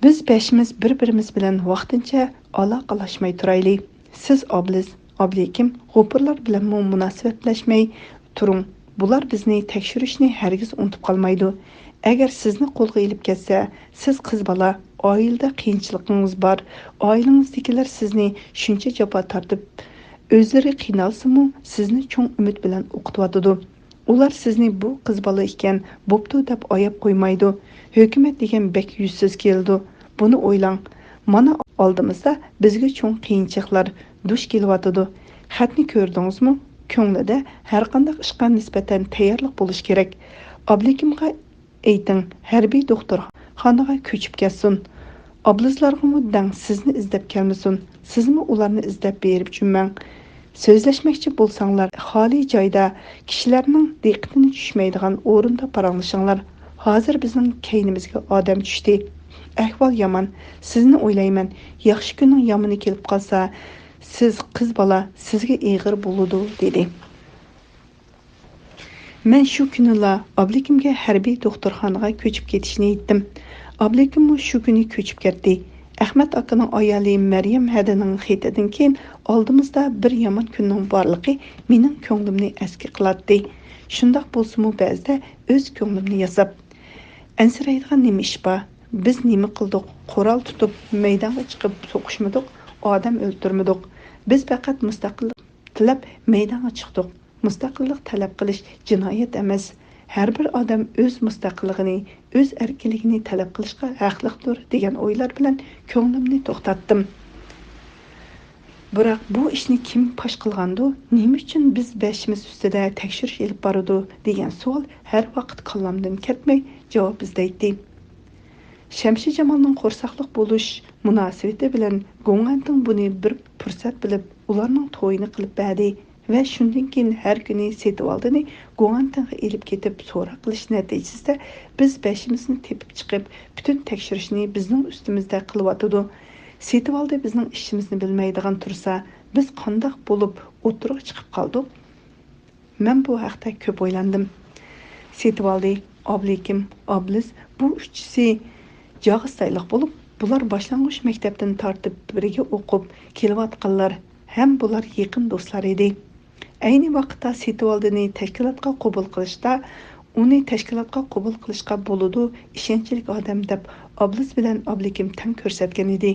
"Biz beshimiz bir-birimiz bilan vaqtincha aloqalashmay turaylik. Siz Obliz, Oblikim, g'opirlar bilan munosabatlashmay turing. Bular bizni tekshirishni hargiz unutib qolmaydi. Agar sizni qo'lga ilib ketsa, siz qiz bola, oilada qiyinchiligingiz bor. Oilangizdagilar sizni shuncha jafo tortib, o'zlari qiynalsa-mu, sizni cho'ng umid bilan o'qityotidi. Ular sizni bu qiz bola ekan, bo'pti deb oyab qo'ymaydi. Hukumat degan bek yuzsiz keldi. Buni o'ylang. Mana oldimizda bizga cho'ng qiyinchiliklar duch kelyotidi. Xatni ko'rdingizmi? Ko'nglida har qanday ishga nisbatan tayyorlik bo'lish kerak. Oblikimga ayting, harbiy doktorxonaga ko'chib ketsin. Oblizlarga dang sizni izlab kelmasin. Sizmi ularni izlab berib jummang. So'zlashmoqchi bo'lsanglar, xoli joyda, kishilarning diqqatini tushmaydigan o'rinda paranglashinglar. Hozir bizning keynimizga odam tushdi. Ahvol yomon. Sizni o'ylayman. Yaxshi kunning yomoni kelib qolsa, siz qiz bola, sizga ig'ir bo'ladi, dedi. Men shu kunila Oblikimga harbiy doktorxonaga ko'chib ketishni aytdim. Oblikim shu kuni ko'chib ketdi. Ahmad akaning ayoli Maryam hadining xetidan keyin oldimizda bir yomon kunning borligi mening ko'nglimni eski qiladi. Shundoq bo'lsa-mu ba'zida o'z ko'nglimni yasab, ansiraydigan nima ish bor? Biz nima qildik? Qo'ral tutib, maydonga chiqib so'qishmadik, odam o'ldirmadik. Biz faqat mustaqillik tilab maydonga chiqdik. Mustaqillik talab qilish jinoyat emas. Har bir odam o'z mustaqilligini, o'z erkinligini talab qilishga haqlidir degan o'ylar bilan ko'nglimni to'xtatdim. Biroq bu ishni kim fosh qilgandi? Nima uchun biz beshimiz ustida tekshirish olib boradi degan savol har vaqt qallamdan ketmay javob izlaydi. Shamshi Jamolning qo'rsaqliq bo'lish munosabati bilan Guantan buni bir fursat bilib, ularning to'yini qilib berdi va shundan keyin har kuni Setibaldini Guantanga elib ketib so'roq qilish natijasida biz beshimizni tepib chiqib, butun tekshirishni bizning ustimizda qilyotdi. Setibaldi bizning ishimizni bilmaydigan tursa, biz qandoq bo'lib o'tirib chiqib qoldik? Men bu haqda ko'p o'ylandim. Setibaldi, Oblikim, Obliz bu uchisi Jag'istayliq bo'lib, bular boshlang'ich maktabdan tortib birga o'qib kelayotganlar, ham bular yaqin do'stlar edi. Ayni vaqtda Setibaldini tashkilotga qabul qilishda, uni tashkilotga qabul qilishga bo'ladi, ishonchli odam deb Obliz bilan Oblikim tan ko'rsatgan edi.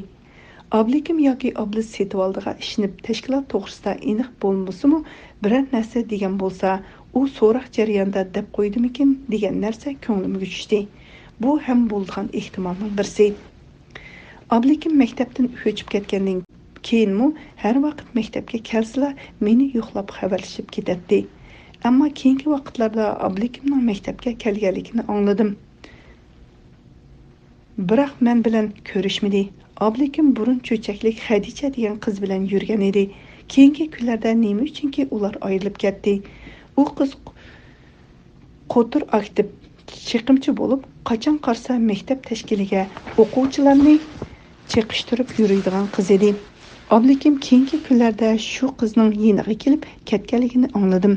Oblikim yoki Obliz Setibaldiga ishinib tashkilot to'g'risida aniq bo'lmasa-mu, biror narsa degan bo'lsa, u so'roq jarayonida deb qo'ydimikin degan narsa ko'nglimga tushdi. Bu ham bo'lgan ehtimolning birisi. Oblikim maktabdan ko'chib ketgandan keyinmi har vaqt maktabga kelsalar meni yo'qlab xabarlashib ketadi. Ammo keyingi vaqtlarda Oblikimning maktabga kelganligini angladim. Biroq men bilan ko'rishmadi. Ablekim burun cho'chaklik Xadicha degan qiz bilan yurgan edi. Keyingi kunlarda nima uchunki ular ayrilib ketdi. U qiz qo'tir aktiv chiqimchi bo'lib, qachon qarsa maktab tashkiliga o'quvchilarni chaqishtirib yuradigan qiz edi. Ablekim keyingi kunlarda shu qizning yeniga kelib ketganligini angladim.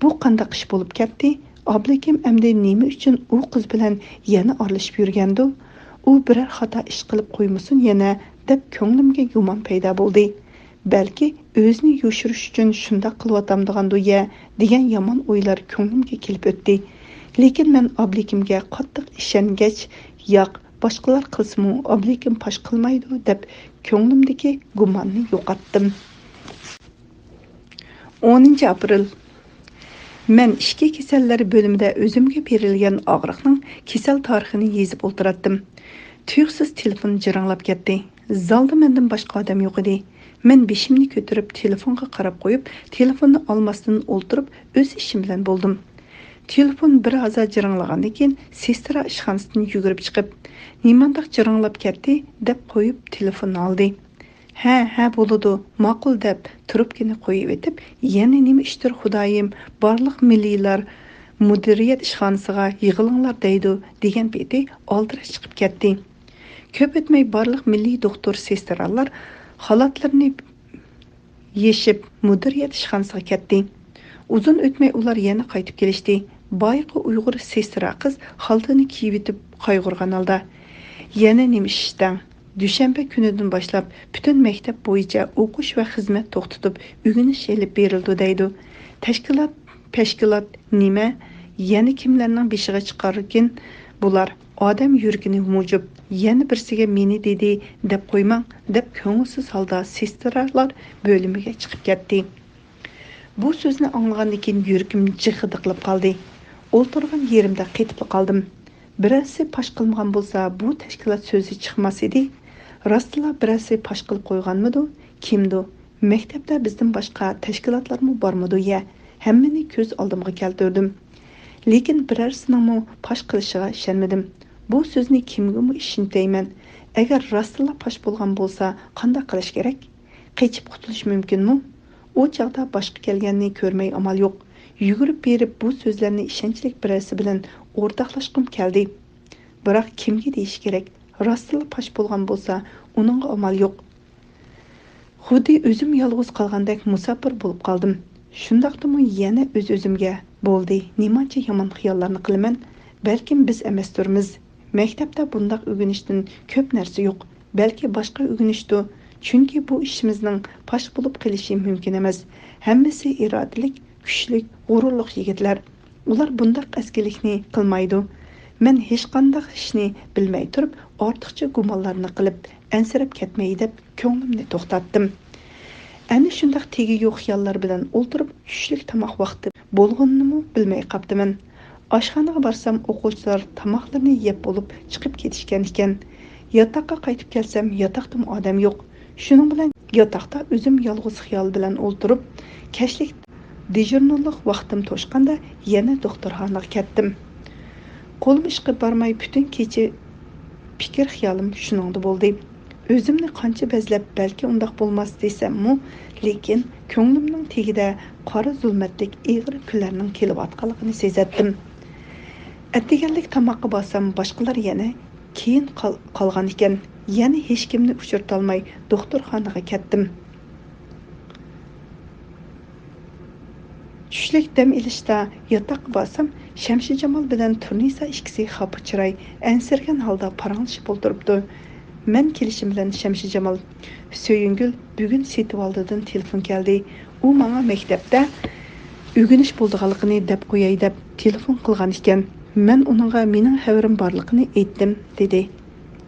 Bu qanday ish bo'lib ketdi? Ablekim endi nima uchun u qiz bilan yana aralashib yurgandi? U biror xato ish qilib qo'ymasin yana deb ko'nglimga gumon paydo bo'ldi. Balki o'zini yoshirish uchun shunday qilyapamdigandi-ya degan yomon o'ylar ko'nglimga kelib o'tdi. Lekin men Ablikimga qattiq ishongach, yo'q, boshqalar qilsa-mu Ablikim pash qilmaydi deb ko'nglimdagi gumonni yo'qotdim. 10 aprel Men ishki kasallari bo'limida o'zimga berilgan og'riqning kasal tarixini yezib o'tiratdim. Tuyuqsiz telefon jiranglab ketdi. Zalda mendan boshqa odam yo'q edi. Men beshimni ko'tarib telefonga qarab qo'yib, telefonni olmasdan o'ltirib, o'z ishim bilan bo'ldim. Telefon bir oz jiranglagandan keyin sestra ishxonasidan yugurib chiqib, "Nimandaq jiranglab ketdi?" deb qo'yib telefonni oldi. Ha bo'ladi, ma'qul deb trubkani qo'yib etib, yana nima ishdir xudoyim, barliq milliylar mudiriyat ishxonasiga yig'ilinglar deydi degan beti oldira chiqib ketdi. Ko'p o'tmay barliq milliy doktor sestralar holatlarini yeshib mudiriyat ishxonasiga ketdi. Uzun o'tmay ular yana qaytib kelishdi. Boyqi Uyg'ur sestra qiz xaltini kiyib etib qayg'urgan holda, yana nima ishdan Dushanba kunidan boshlab butun maktab bo'yicha o'qish va xizmat to'xtatib, o'rganish elib berildi deydi. Tashkilot nima? Yana kimlarning beshiga chiqargan bular? Odam yurgini mujib, yana birsiga meni dedi deb qo'ymang deb ko'ngilsiz holda sestralar bo'limiga chiqib ketdi. Bu so'zni anglagandan keyin yuragim jiqidiqlab qoldi. O'ltirgan yerimda qetib qoldim. Birasi pash qilmagan bo'lsa, bu tashkilot so'zi chiqmas edi. Rostla birasi pash qilib qo'yganmidi? Kimdi? Maktabda bizdan boshqa tashkilotlarmi bormidi ya? Hammani ko'z oldimga keltirdim. Lekin birarsining pash qilishiga ishonmadim. Bu so'zni kimga ishintayman? Agar rostla pash bo'lgan bo'lsa, qanday qilish kerak? Qechib qutulish mumkinmi? U chaqda boshqa kelganini ko'rmay amal yo'q. Yugurib berib bu so'zlarni ishonchlik birasi bilan o'rtoqlashqim keldi. Biroq kimga deyish kerak? Rostla pash bo'lgan bo'lsa, uningga amal yo'q. Xuddi o'zim yolg'iz qolgandek musafir bo'lib qoldim. Shundaqdimi yana o'z-o'zimga bo'ldi. Nimacha yomon xiyollarni qilaman? Balkim biz emasdirmiz. Maktabda bundaq o'rganishdan ko'p narsa yo'q. Balki boshqa o'rganishdi. Chunki bu ishimizning pash bo'lib qilishi mumkin emas. Hammasi irodalik, kuchlik, g'ururli yigitlar. Ular bundaq askilikni qilmaydi. Men hech qanday ishni bilmay turib, ortiqcha gumonlarni qilib, ansirab ketmay deb ko'nglimni to'xtatdim. Ana shundaq tegi yo'q xiyollar bilan o'ltirib, tushlik tomoq vaqti bo'lganini bilmay qoldim. Oshxonaga borsam, o'quvchilar tomoqlarni yeb bo'lib chiqib ketishgan ekan. Yotoqqa qaytib kelsam, yotoqda odam yo'q. Shuning bilan yotoqda o'zim yolg'iz xiyol bilan o'ltirib, kashlik dejurnlik vaqtim to'shqanda yana doktorxonaga ketdim. Qo'lim ishqa barmay butun kecha fikr xiyolim shuningda bo'ldi. O'zimni qancha bezlab balki undaq bo'lmas desam-mu, lekin ko'nglimning tegida qora zulmatlik ig'ir kunlarning kelayotganligini sezatdim. Atdiganlik tomoqqa borsam, boshqalar yana keyin qolgan ekan. Yana hech kimni uchirtolmay doktorxonaga ketdim. Tushlik dam ilishda yotoqqa borsam, Shamshi Jamol bilan Turnisa ikkisi xafa chiray, ansirgan holda paranglashib o'tiribdi. Men kelishim bilan Shamshi Jamol, "So'yingul, bugun setib oldidan telefon keldi. U menga maktabda o'rganish bo'lganligini deb qo'yay deb telefon qilgan ekan. Men uningga mening xabarim borligini aytdim" dedi.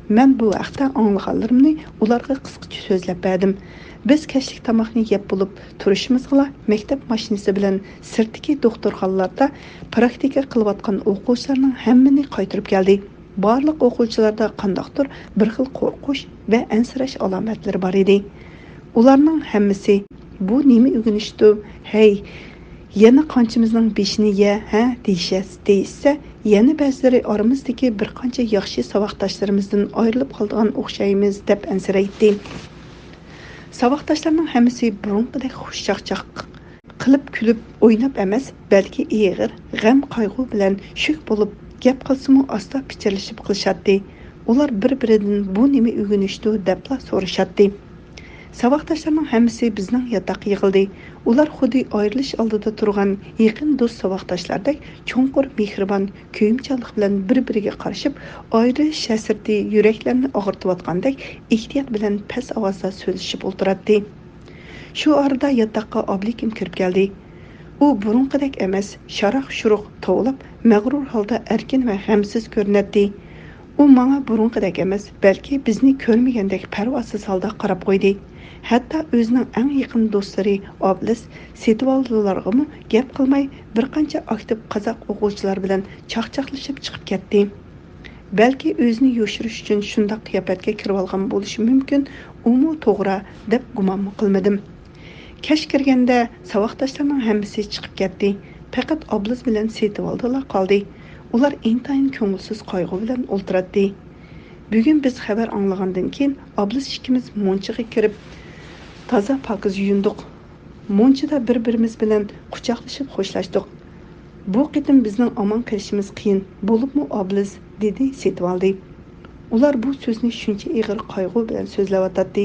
Men bu vaqtda anglaganlarimni ularga qisqacha so'zlab berdim. Biz kashlik tomoqni yeb bo'lib turishimizga maktab mashinasi bilan sirtdagi doktorxonalarda praktika qilayotgan o'quvchilarning hammani qaytarib keldi. Barliq o'quvchilarda qandaqdir bir xil qo'rqish va ansirash alomatlari bor edi. Ularning hammasi bu nima o'rganishdi? Hey, yana qanchimizning beshini deyishsa, Yana ba'zilari oramizdagi bir qancha yaxshi saboqdoshlarımizdan ayrilib qolgan o'xshaymiz deb ansiraydi. Saboqdoshlarning hammasi burunqidek xushchaqchaq qilib kulib o'ynab emas, balki ig'ir g'am qayg'u bilan shuk bo'lib gap qilsa-mu asta pichirlashib qilishadi. Ular bir-biridan bu nima o'rganishdi debla so'rashadi. Saboqdoshlarning hammasi bizning yotoqqa yig'ildi. Ular xuddi ayrilish oldida turgan yaqin do'st saboqdoshlardek cho'nqur mehribon kuyimchanlik bilan bir-biriga qarashib, ayrilish hasrati yuraklarni og'irtayotgandek ehtiyot bilan past ovozda so'zlashib o'tiradi. Shu orada yotoqqa Oblikim kirib keldi. U burunqidek emas, sharoq-shuruq tovlab, mag'rur holda erkin va g'amsiz ko'rinadi. U menga burunqidek emas, balki bizni ko'rmagandek parvosiz holda qarab qo'ydi. Hatto o'zining eng yaqin do'stlari Oblis, Setvoldilarga gap qilmay bir qancha aktiv qozoq o'quvchilar bilan chaqchaqlashib chiqib ketdi. Balki o'zini yo'shirish uchun shunday qiyofatga kirib olgan bo'lishi mumkin, u to'g'ri deb gumon qilmadim. Kech kirganda saboqdoshlarning hammasi chiqib ketdi. Faqat Oblis bilan Setvoldilar qoldi. Ular intayin ko'ngilsiz qayg'u bilan o'ltiradi. Bugun biz xabar anglagandan keyin Oblis ikkimiz monchaga kirib toza pokiz yuyindik. Monchada bir-birimiz bilan quchoqlashib xo'shlashdik. Bu qitim bizning omon qilishimiz qiyin bo'libmi Oblis dedi Setvoldi. Ular bu so'zni shuncha ig'ir qayg'u bilan so'zlayotdi.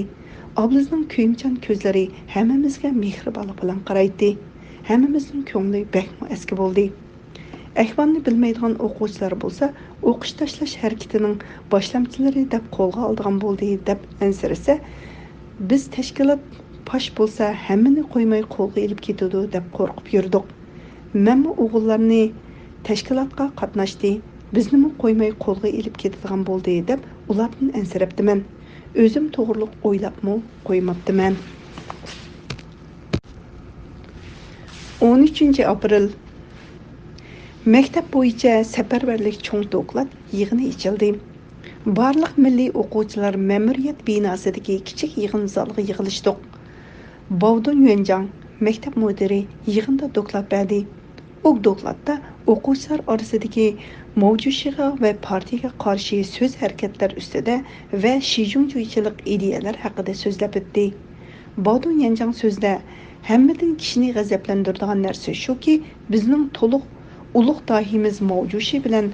Oblisning kuyimchan ko'zlari hammamizga mehribonlik bilan qaraydi. Hammamizning ko'ngli bakmo eski bo'ldi. Ahvolni bilmaydigan o'quvchilar bo'lsa, o'qish tashlash harakatining boshlamchilari deb qo'lga oldigan bo'ldi deb ansirasa, biz tashkilot posh bo'lsa hammani qo'ymay qo'lga ilib ketadi deb qo'rqib yurdik. Men o'g'illarni tashkilotga qatnashdi, bizni qo'ymay qo'lga ilib ketadigan bo'ldi deb ulardan ansirabdiman. O'zim to'g'riliq o'ylabmi qo'ymabdiman. 13 aprel Maktab bo'yicha safarbarlik cho'ng doklad yig'ini ichildi. Barliq milliy o'quvchilar ma'muriyat binosidagi kichik yig'in zaliga yig'ilishdi. Bovdun Yuanjang maktab mudiri yig'inda doklad berdi. U dokladda o'quvchilar orasidagi mavjudchiga va partiyaga qarshi so'z harakatlar ustida va shijunjuchilik ideyalar haqida so'zlab o'tdi. Bovdun Yuanjang so'zda hammadan kishini g'azablantiradigan narsa shuki, bizning to'liq ulug' dahimiz mavjudchi bilan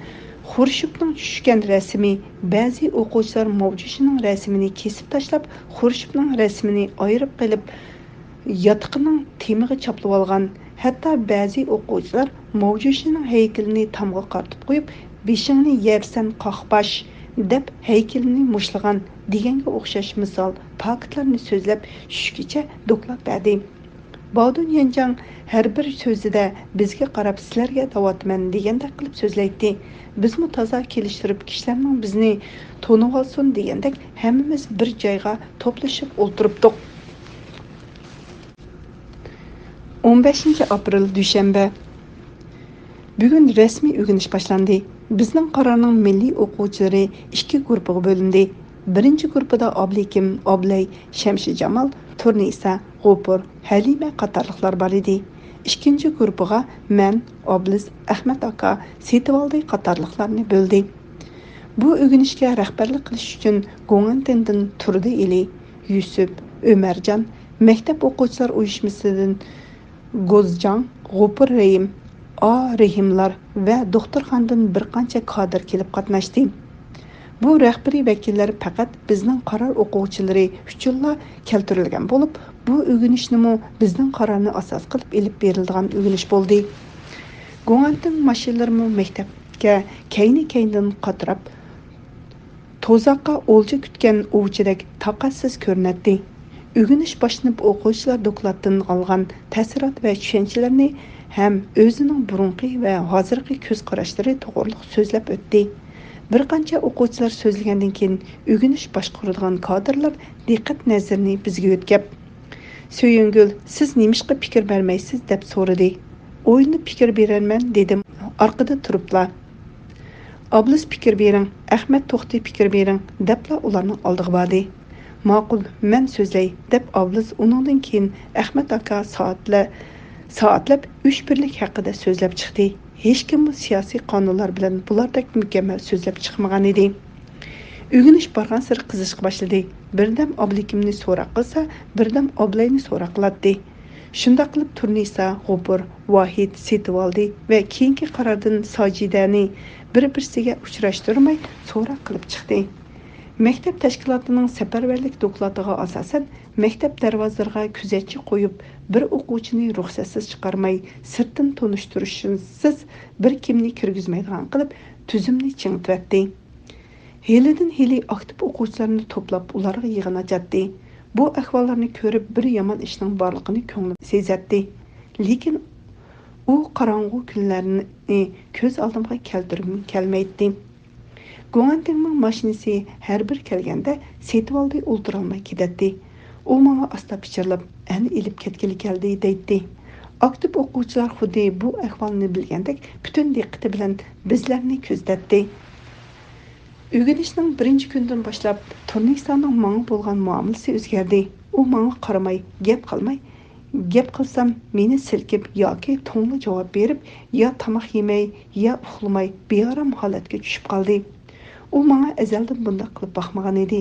Xurshibning tushgan rasmi, ba'zi o'quvchilar mavjudchining rasmini kesib tashlab, Xurshibning rasmini ayirib qilib, yotiqining temiga chaplab olgan. Hatto ba'zi o'quvchilar mavjudchining haykalini tamga qartib qo'yib, beshingni yersan qoqbash deb haykalini mushlagan deganga o'xshash misol faktlarni so'zlab tushkicha doklad berdi. Bovdun Yuanjang har bir so'zida bizga qarab sizlarga davatman degandek qilib so'zlaydi. Bizmi toza kelishtirib kishilarning bizni to'nib olsin degandek hammamiz bir joyga to'plashib o'ltiribdik. 15 aprel dushanba. Bugun rasmiy o'rganish boshlandi. Bizning qarorning milliy o'quvchilari ikki guruhga bo'lindi. Birinchi guruhda Oblikim, Oblay, Shamshi Jamol, Turnisa, G'opur, Halima qatorliqlar bor edi. Ikkinchi guruhga men, Oblis, Ahmad aka, Setvoldi qatorliqlarni bo'ldi. Bu o'rganishga rahbarlik qilish uchun Go'ngantindan Turdi Eli, Yusuf, Ömerjon, maktab o'quvchilar uyushmasidan G'ozjon, G'opur Rahim, Rahimlar va doktorxonadan bir qancha kadr kelib qatnashdi. Bu rahbariy vakillar faqat bizning qaror o'quvchilari uchunla keltirilgan bo'lib, bu o'rganishnimi bizning qarorni asos qilib elib berilgan o'rganish bo'ldi. Go'ngantin mashinlarimi maktabga kayni-kayndan qatirab, to'zoqqa o'lja kutgan ovchidek taqatsiz ko'rinadi. O'rganish boshlanib o'quvchilar dokladdan olgan ta'sirot va tushunchalarni ham o'zining burunqi va hozirgi ko'z qarashlari to'g'riliq so'zlab o'tdi. Bir qancha o'quvchilar so'zlagandan keyin o'rganish boshqaradigan kadrlar diqqat nazarini bizga o'tkab, "So'yingul, siz nimishqa fikr bermaysiz?" deb so'radi. "O'yinni fikr berarman" dedim. Orqada turiblar. "Oblis fikr bering, Ahmad To'xti fikr bering" debla ularning oldiga bordi. "Ma'qul, men so'zlay" deb Oblis uningdan keyin Ahmad aka soatlab 3 birlik haqida so'zlab chiqdi. hech kim siyosiy qonunlar bilan bulardek mukammal so'zlab chiqmagan edi. O'g'inish borgan sir qizishga boshladi. Birdam oblikimni so'roq qilsa, birdam oblayni so'roq qiladi. Shunda qilib Turnisa, G'ubur, Vahid, Setivaldi va keyingi qarordan Sajidani bir-birsiga uchrashtirmay so'roq qilib chiqdi. Maktab tashkilotining safarbarlik doklatiga asosan maktab darvozalariga kuzatchi qo'yib, bir o'quvchini ruxsatsiz chiqarmay, sirtdan tanishtirishsiz bir kimni kirgizmaydigan qilib tuzumni chingitdi. Helidan heli aktiv o'quvchilarni to'plab ularga yig'in ochadi. Bu ahvollarni ko'rib bir yomon ishning borligini ko'nglim sezadi. Lekin u qorong'u kunlarni ko'z oldimga keltirib kelmaydi. Guantingning mashinasi har bir kelganda Setvoldi o'ltirolmay ketadi. U menga asta pichirlab, "Ani ilib ketgili keldi" deydi. Aktiv o'quvchilar xuddi bu ahvolni bilgandek butun diqqati bilan bizlarni ko'zlatdi. O'g'inishning birinchi kundan boshlab Turnisaning menga bo'lgan muomalasi o'zgardi. U menga qaramay, gap qilsam meni silkib yoki to'ngli javob berib, yo tamoq yemay, yo uxlamay beorom holatga tushib qoldi. U menga azaldan bunday qilib boqmagan edi.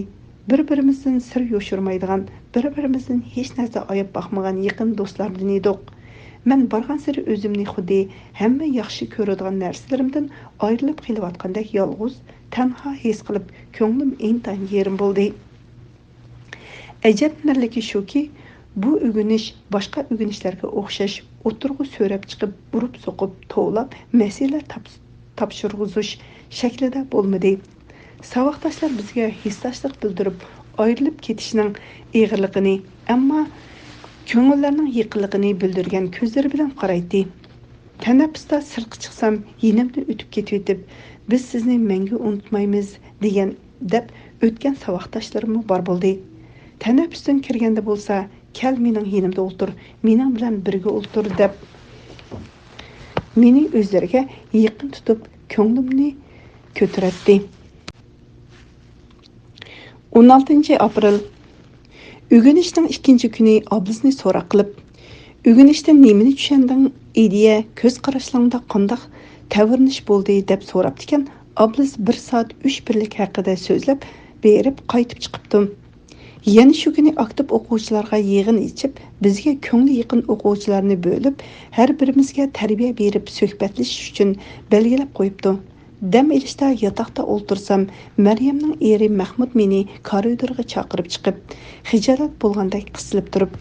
Bir-birimizdan sir yo'shirmaydigan, bir-birimizdan hech narsa ayab boqmagan yaqin do'stlardan edik. Men borgan sari o'zimni xuddi hamma yaxshi ko'radigan narsalarimdan ayrilib qilayotgandek yolg'iz, tanha his qilib, ko'nglim intayin yerim bo'ldi. Ajablanarligi shuki, bu o'g'inish boshqa o'g'inishlarga o'xshash o'tirg'i so'rab chiqib, urib so'qib, tovlab, masala topshirg'izish shaklida bo'lmadi. Savoqdoshlar bizga hissdoshlik bildirib, ayrilib ketishning ig'irligini, ammo ko'ngillarning yiqilligini bildirgan ko'zlari bilan qaraydi. Tanaffusda sirtqa chiqsam, yinimdan o'tib ketib, "Biz sizni menga unutmaymiz" degan deb o'tgan savoqdoshlarim bor bo'ldi. Tanaffusdan kirganda bo'lsa, "Kel mening yinimda o'tir, mening bilan birga o'tir" deb meni o'zlariga yaqin tutib, ko'nglimni ko'taradi. 16 aprel O'g'inishning ikkinchi kuni ablisini so'roq qilib, "O'g'inishdan nimani tushunding? Ideya, ko'z qarashlangda qanday tavrinish bo'ldi?" deb so'rabdikan, ablis 1 soat 3 birlik haqida so'zlab berib qaytib chiqibdim. Yana shu kuni aktiv o'quvchilarga yig'in ichib, bizga ko'ngli yaqin o'quvchilarni bo'lib, har birimizga tarbiya berib suhbatlashish uchun belgilab qo'yibdi. Dam ilishda yotoqda o'ltirsam, Maryamning eri Mahmud meni koridorga chaqirib chiqib, xijolat bo'lgandek qisilib turib,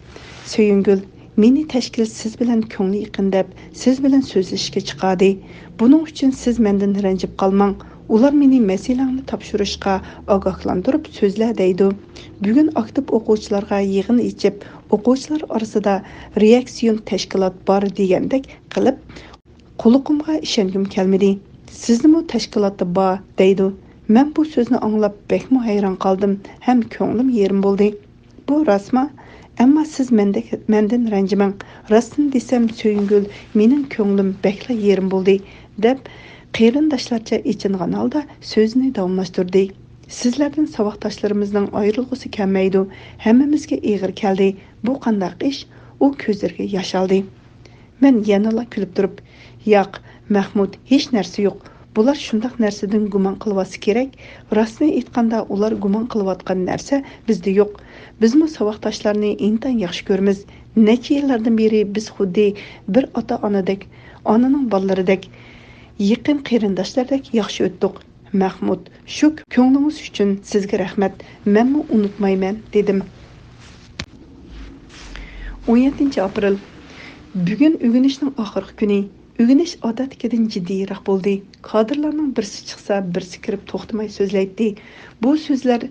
"So'yingul, meni tashkil siz bilan ko'ngli yaqin deb, siz bilan so'zlashishga chiqadi. Buning uchun siz mendan ranjib qolmang. Ular meni masalangni topshirishga ogohlantirib so'zla" deydi. Bugun aktiv o'quvchilarga yig'in ichib, o'quvchilar orasida reaksion tashkilot bor degandek qilib, quliqimga ishongim kelmadi. "Sizni tashkilotda bor" deydi. Men bu so'zni anglab bekmi hayron qoldim, ham ko'nglim yerim bo'ldi. Bu rasma, ammo siz mendan ranjimang. Rostini desam, So'yingul, mening ko'nglim bekla yerim bo'ldi deb qarindoshlarcha ichingan holda so'zni davomlashtirdi. Sizlardan savoqdoshlarimizning ayrilg'usi kelmaydi. Hammamizga ig'ir keldi. Bu qanday ish? U ko'zlariga yosh oldi. Men yana kulib turib, "Yo'q, Mahmud, hech narsa yo'q. Bular shundaq narsadan gumon qilvasi kerak. Rostini aytganda, ular gumon qilayotgan narsa bizda yo'q. Bizmi savoqdoshlarni intan yaxshi ko'ramiz. Necha yillardan beri biz xuddi bir ota-onadek, onaning bolalaridek, yaqin qarindoshlardek yaxshi o'tdik. Mahmud, shu ko'nglingiz uchun sizga rahmat. Menmi unutmayman" dedim. 17 aprel Bugun o'g'inishning oxirgi kuni. O'g'inish odatdagidan jiddiyroq bo'ldi. Kadrlarning birsi chiqsa, birsi kirib to'xtamay so'zlaydi. Bu so'zlar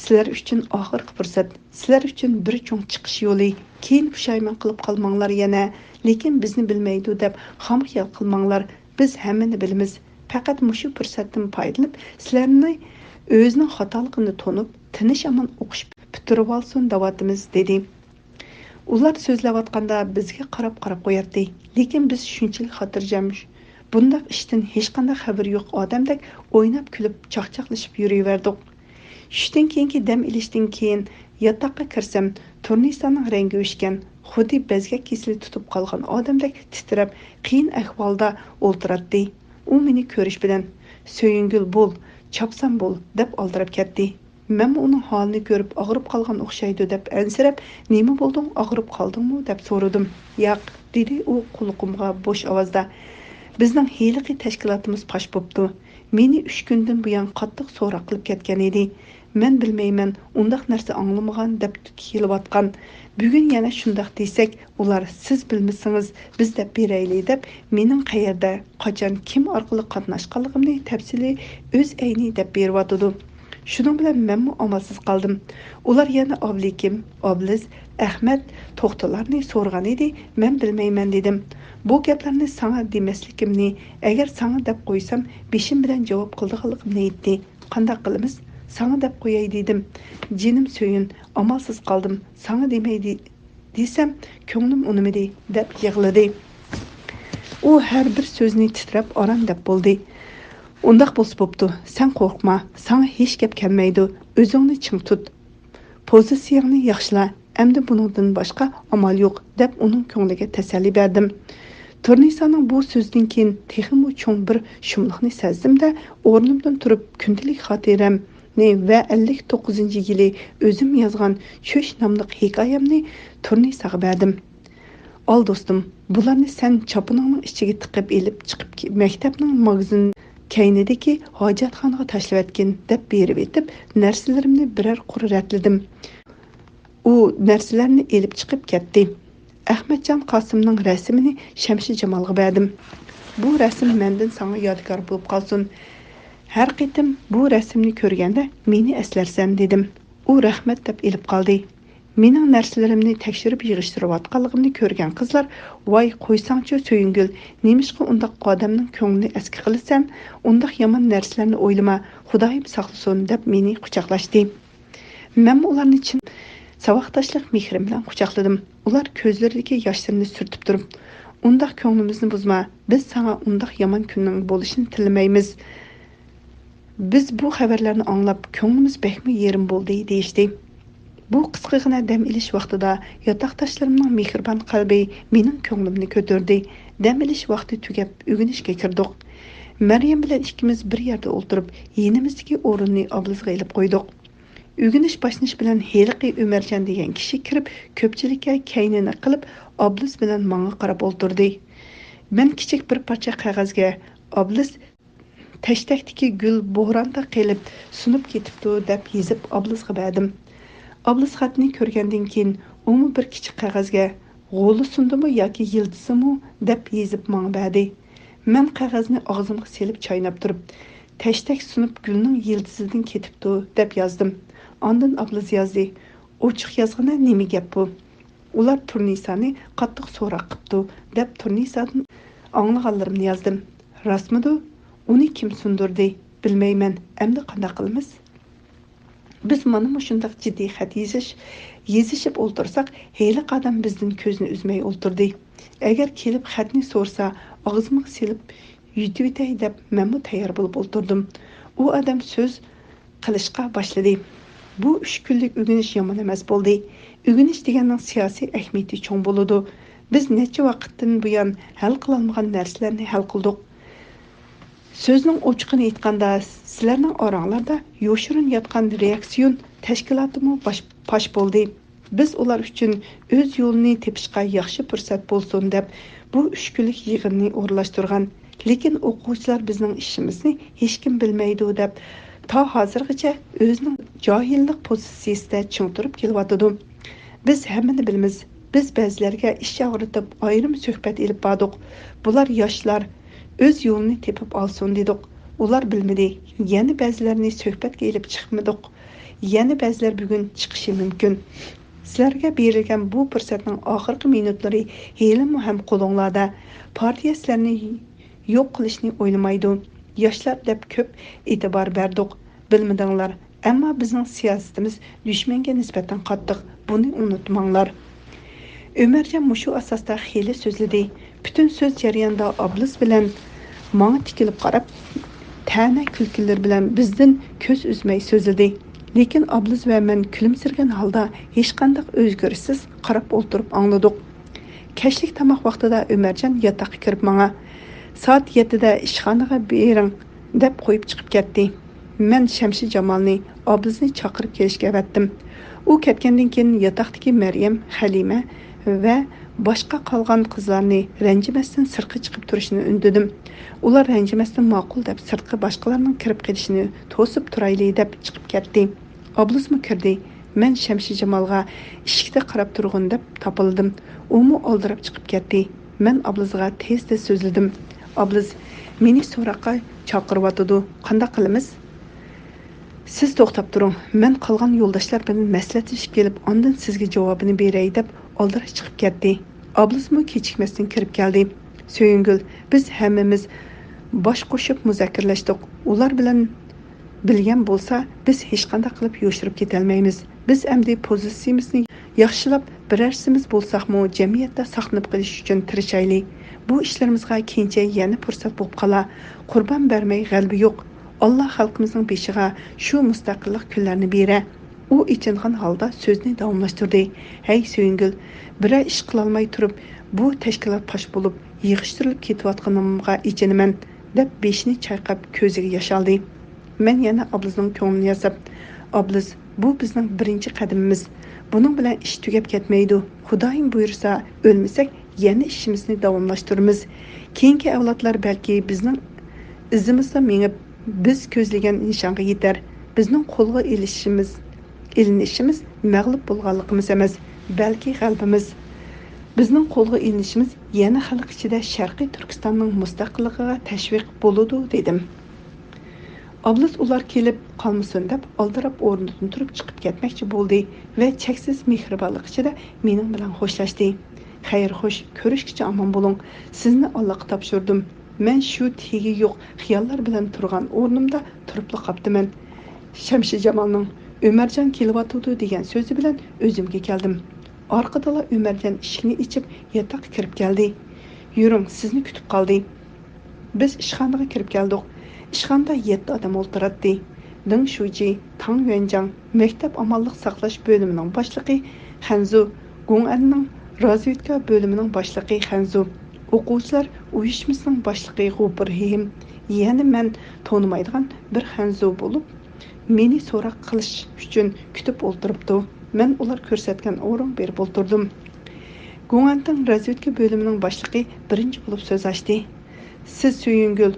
sizlar uchun oxirgi fursat. Sizlar uchun bir cho'ng chiqish yo'li. Keyin pushaymon qilib qolmanglar yana. Lekin bizni bilmaydi deb xomxiyol qilmanglar. Biz hammani bilamiz. Faqat mushu fursatdan foydalanib, sizlarni o'zining xatoligini tonib, tinish amon o'qish bitirib olsin davatimiz dedi. Ular so'zlayotganda bizga qarab qo'yardi. Lekin biz shunchalik xotirjam, bundaq ishdan hech qanday xabar yo'q odamdek o'ynab kulib, chaqchaqlashib yuraverdik. Tushdan keyingi dam ilishdan keyin yotoqqa kirsam, Turnisaning rangi o'chgan, xuddi bezgak kesili tutib qolgan odamdek titrab, qiyin ahvolda o'ltiratdi. U meni ko'rish bilan "Söyüngül bo'l, chopsam bo'l" deb oldirib ketdi. Men uning holini ko'rib, og'rib qolgan o'xshaydi deb ansirab, "Nima bo'lding? Og'rib qoldingmi?" deb so'radim. "Yo'q", dedi u quloqimga bo'sh ovozda. "Bizning hiyliqi tashkilotimiz pash bo'pti. Meni 3 kundan buyon qattiq so'roq qilib ketgan edi. Men bilmayman, undaq narsa anglamagan deb kelayotgan. Bugun yana shundaq desak, ular siz bilmasangiz biz deb berayli deb mening qayerda, qachon, kim orqali qatnashganligimni tafsili o'z ayni deb beryotdi. Shuning bilan menmi amalsiz qoldim. Ular yana Oblikim, Obliz, Ahmad to'xtalarni so'rgan edi, men bilmayman dedim. Bu gaplarni sana demasligimni, agar sana deb qo'ysam, beshim bilan javob qildiganligimni aytdi. Qanday qilamiz? Sana deb qo'yay dedim. Jinim Söyün, amalsiz qoldim. Sana demaydi desam, ko'nglim unimidi deb yig'ladi. U har bir so'zni titrab oram deb bo'ldi. Undaq bo'lsa bo'pti. Sen qo'rqma. Sana hech gap kelmaydi. O'zingni ching tut. Pozitsiyangni yaxshila. Endi buningdan boshqa amal yo'q deb uning ko'ngliga tasalli berdim. Turnisaning bu so'zdan keyin texmi cho'ng bir shumliqni sezdim-da, o'rnimdan turib kundalik xotiramni va 59-yili o'zim yozgan Cho'sh nomli hikoyamni Turnisaga berdim. "Al do'stim, bularni sen chopiningning ichiga tiqib elib chiqib maktabning magazin kaynidagi hojatxonaga tashlab etgin" deb berib etib, narsalarimni birer quratladim. U narsalarni elib chiqib ketdi. Ahmadjon Qosimning rasmini Shamshi Jamolga berdim. "Bu rasm mendan sana yodgor bo'lib qolsin. Har qitim bu rasmni ko'rganda meni eslarsan" dedim. U rahmat deb elib qoldi. Mening narsalarimni tekshirib yig'ishtirayotganligimni ko'rgan qizlar, "Voy, qo'ysangchi Söyüngül, nemishqa undaq odamning ko'nglini eski qilasan? Undaq yomon narsalarni o'ylama, Xudoyim saqlasin" deb meni quchoqlashdi. Men ularni chin savoqdoshlik mehrim bilan quchoqladim. Ular ko'zlaridagi yoshlarni surtib turib, "Undaq ko'nglimizni buzma. Biz sana undaq yomon kunning bo'lishini tilamaymiz. Biz bu xabarlarni anglab, ko'nglimiz bekmi yerim bo'ldi" deyishdi. Bu qisqagina dam ilish vaqtida yotoqdoshlarimning mehribon qalbi mening ko'nglimni ko'tardi. Dam ilish vaqti tugab, uyg'onishga kirdik. Maryam bilan ikkimiz bir yerda o'tirib, yenimizdagi o'rinni oblizga ilib qo'ydik. Uyg'onish boshlanish bilan Heliqi Umarjon degan kishi kirib, ko'pchilikka kaynini qilib, obliz bilan menga qarab o'tirdi. Men kichik bir parcha qog'ozga obliz tashtakdagi gul bo'ronda qilib sunib ketibdi deb yozib oblizga berdim. Obliz xatni ko'rgandan keyin umi bir kichik qog'ozga "G'o'li sundimi yoki yildizimi?" deb yozib menga berdi. Men qog'ozni og'zimga selib chaynab turib, "Tashtak sunib gulning yildizidan ketibdi" deb yozdim. Ondan obliz yozdi. "Ochiq yozg'ana nima gap bu? Ular Turnisani qattiq so'roq qilibdi" deb Turnisadan anglaganlarimni yozdim. "Rostmidi? Uni kim sundurdi? Bilmayman. Endi qanday qilamiz? Biz mana shundaq jiddiy xat yezishib o'ltirsak, heyli qadam bizdan ko'zni uzmay o'ltirdi. Agar kelib xatni so'rsa, og'zimga silib yutib etay deb menmu tayyor bo'lib o'ltirdim. U odam so'z qilishga boshladi. Bu 3 kunlik o'g'inish yomon emas bo'ldi. O'g'inish deganning siyosiy ahamiyati cho'ng bo'ladi. Biz necha vaqtdan buyon hal qilolmagan narsalarni hal qildik. Sözning ochiqini aytganda, sizlarning oranglarda yoshirin yotgan reaksiyon tashkilotimi pash bo'ldi. Biz ular uchun o'z yo'lini tepishga yaxshi fursat bo'lsin deb bu 3 kunlik yig'inni o'rlashtirgan. Lekin o'quvchilar bizning ishimizni hech kim bilmaydi deb ta hozirgacha o'zining johillik pozitsiyasida ching turib kelyotdi. Biz hammani bilamiz. Biz ba'zilarga ish og'ritib ayrim suhbat ilib bordik. Bular yoshlar o'z yo'lini tepib olsin dedik. Ular bilmadi. Yana ba'zilarini suhbatga ilib chiqmadik. Yana ba'zilar bugun chiqishi mumkin. Sizlarga berilgan bu fursatning oxirgi minutlari hali ham qo'linglarda. Partiya sizlarni yo'q qilishni o'ylamaydi. Yoshlar deb ko'p e'tibor berdik. Bilmadinglar. Ammo bizning siyosatimiz dushmanga nisbatan qattiq. Buni unutmanglar. Umarjon mushu asosda xeli so'zladi. Bütün söz jarayonida obliz bilan menga tikilib qarab, ta'na kulkilar bilan bizdan ko'z uzmay so'zladi. Lekin Ablız va men kulimsirgan holda hech qanday o'zgarishsiz qarab o'tirib angladik. Kechlik tomoq vaqtida Ömerjon yotoqqa kirib menga soat 7da ishxonaga bering deb qo'yib chiqib ketdi. Men Shamshi Jamolni Ablizni chaqirib kelishga avatdim. U ketgandan keyin yotoqdagi Maryam, Halima va boshqa qolgan qizlarni ranjimasdan sirtqa chiqib turishini undidim. Ular ranjimasdan ma'qul deb sirtqa boshqalarning kirib kelishini to'sib turayli deb chiqib ketdi. Ablizmi kirdi. Men Shamshi Jamolga eshikda qarab turg'in deb topildim. U mu oldirib chiqib ketdi. Men Ablizga tezda so'zladim. Abliz meni so'roqqa chaqiryotdi. Qanday qilamiz? Siz to'xtab turing. Men qolgan yo'ldoshlar bilan maslahatlashib kelib, ondan sizga javobini beray deb oldirib chiqib ketdi. Ablizmi kechikmasdan kirib keldi. Söyüngül, biz hammamiz bosh qo'shib muzakarlashdik. Ular bilan bilgan bo'lsa, biz hech qanday qilib yo'shirib ketolmaymiz. Biz endi pozitsiyamizni yaxshilab birarsimiz bo'lsaqmi, jamiyatda saqlanib qolish uchun tirishaylik. Bu ishlarimizga keyincha yana fursat bo'lib qola. Qurbon bermay g'albi yo'q. Allah xalqimizning beshiga shu mustaqillik kunlarini bera. U ichingan holda so'zni davomlashtirdi. Hey Söyüngül, biror ish qila olmay turib, bu tashkilot pash bo'lib, yig'ishtirilib ketayotganimga ichinaman deb beshini chayqab ko'ziga yosh oldi. Men yana Ablizning ko'nglini yasab, Abliz, bu bizning birinchi qadamimiz. Buning bilan ish tugab ketmaydi. Xudoyim buyursa, o'lmasak, yana ishimizni davomlashtiramiz. Keyingi avlodlar balki bizning izimizda mengib, biz ko'zlagan nishonga yetar. Bizning qo'lga ilinishimiz mag'lub bo'lganligimiz emas, balki g'alabamiz. Bizning qo'lga ilinishimiz yana xalq ichida Sharqiy Turkistonning mustaqilligiga tashviq bo'ladi dedim. Abliz ular kelib qolmasin deb oldirab o'rnidan turib chiqib ketmoqchi bo'ldi va cheksiz mehribonlik ichida mening bilan xo'shlashdi. Xayr, xo'sh, ko'rishgacha omon bo'ling. Sizni Allohga topshirdim. Men shu tegi yo'q xiyollar bilan turgan o'rnimda turib qolibman. Shamshi Jamolning Ömerjon kelyapti degan so'zi bilan o'zimga keldim. Orqadala Ömerjon eshikni ichib yotoqqa kirib keldi. Yuring, sizni kutib qoldi. Biz ishxonaga kirib keldik. Ishxonada 7 odam o'ltiradi. Ding Shuji, Tang Yuanjang, maktab amonlik saqlash bo'limining boshlig'i Hanzu, Gong'anning razvedka bo'limining boshlig'i Hanzu, o'quvchilar uyushmasining boshlig'i G'o'brahim, yana men tonimaydigan bir Hanzu bo'lib, meni so'roq qilish uchun kutib o'ltiribdi. Men ular ko'rsatgan o'rin berib o'ltirdim. Gong'anning razvedka bo'limining boshlig'i birinchi bo'lib so'z ochdi. Siz Söyüngül,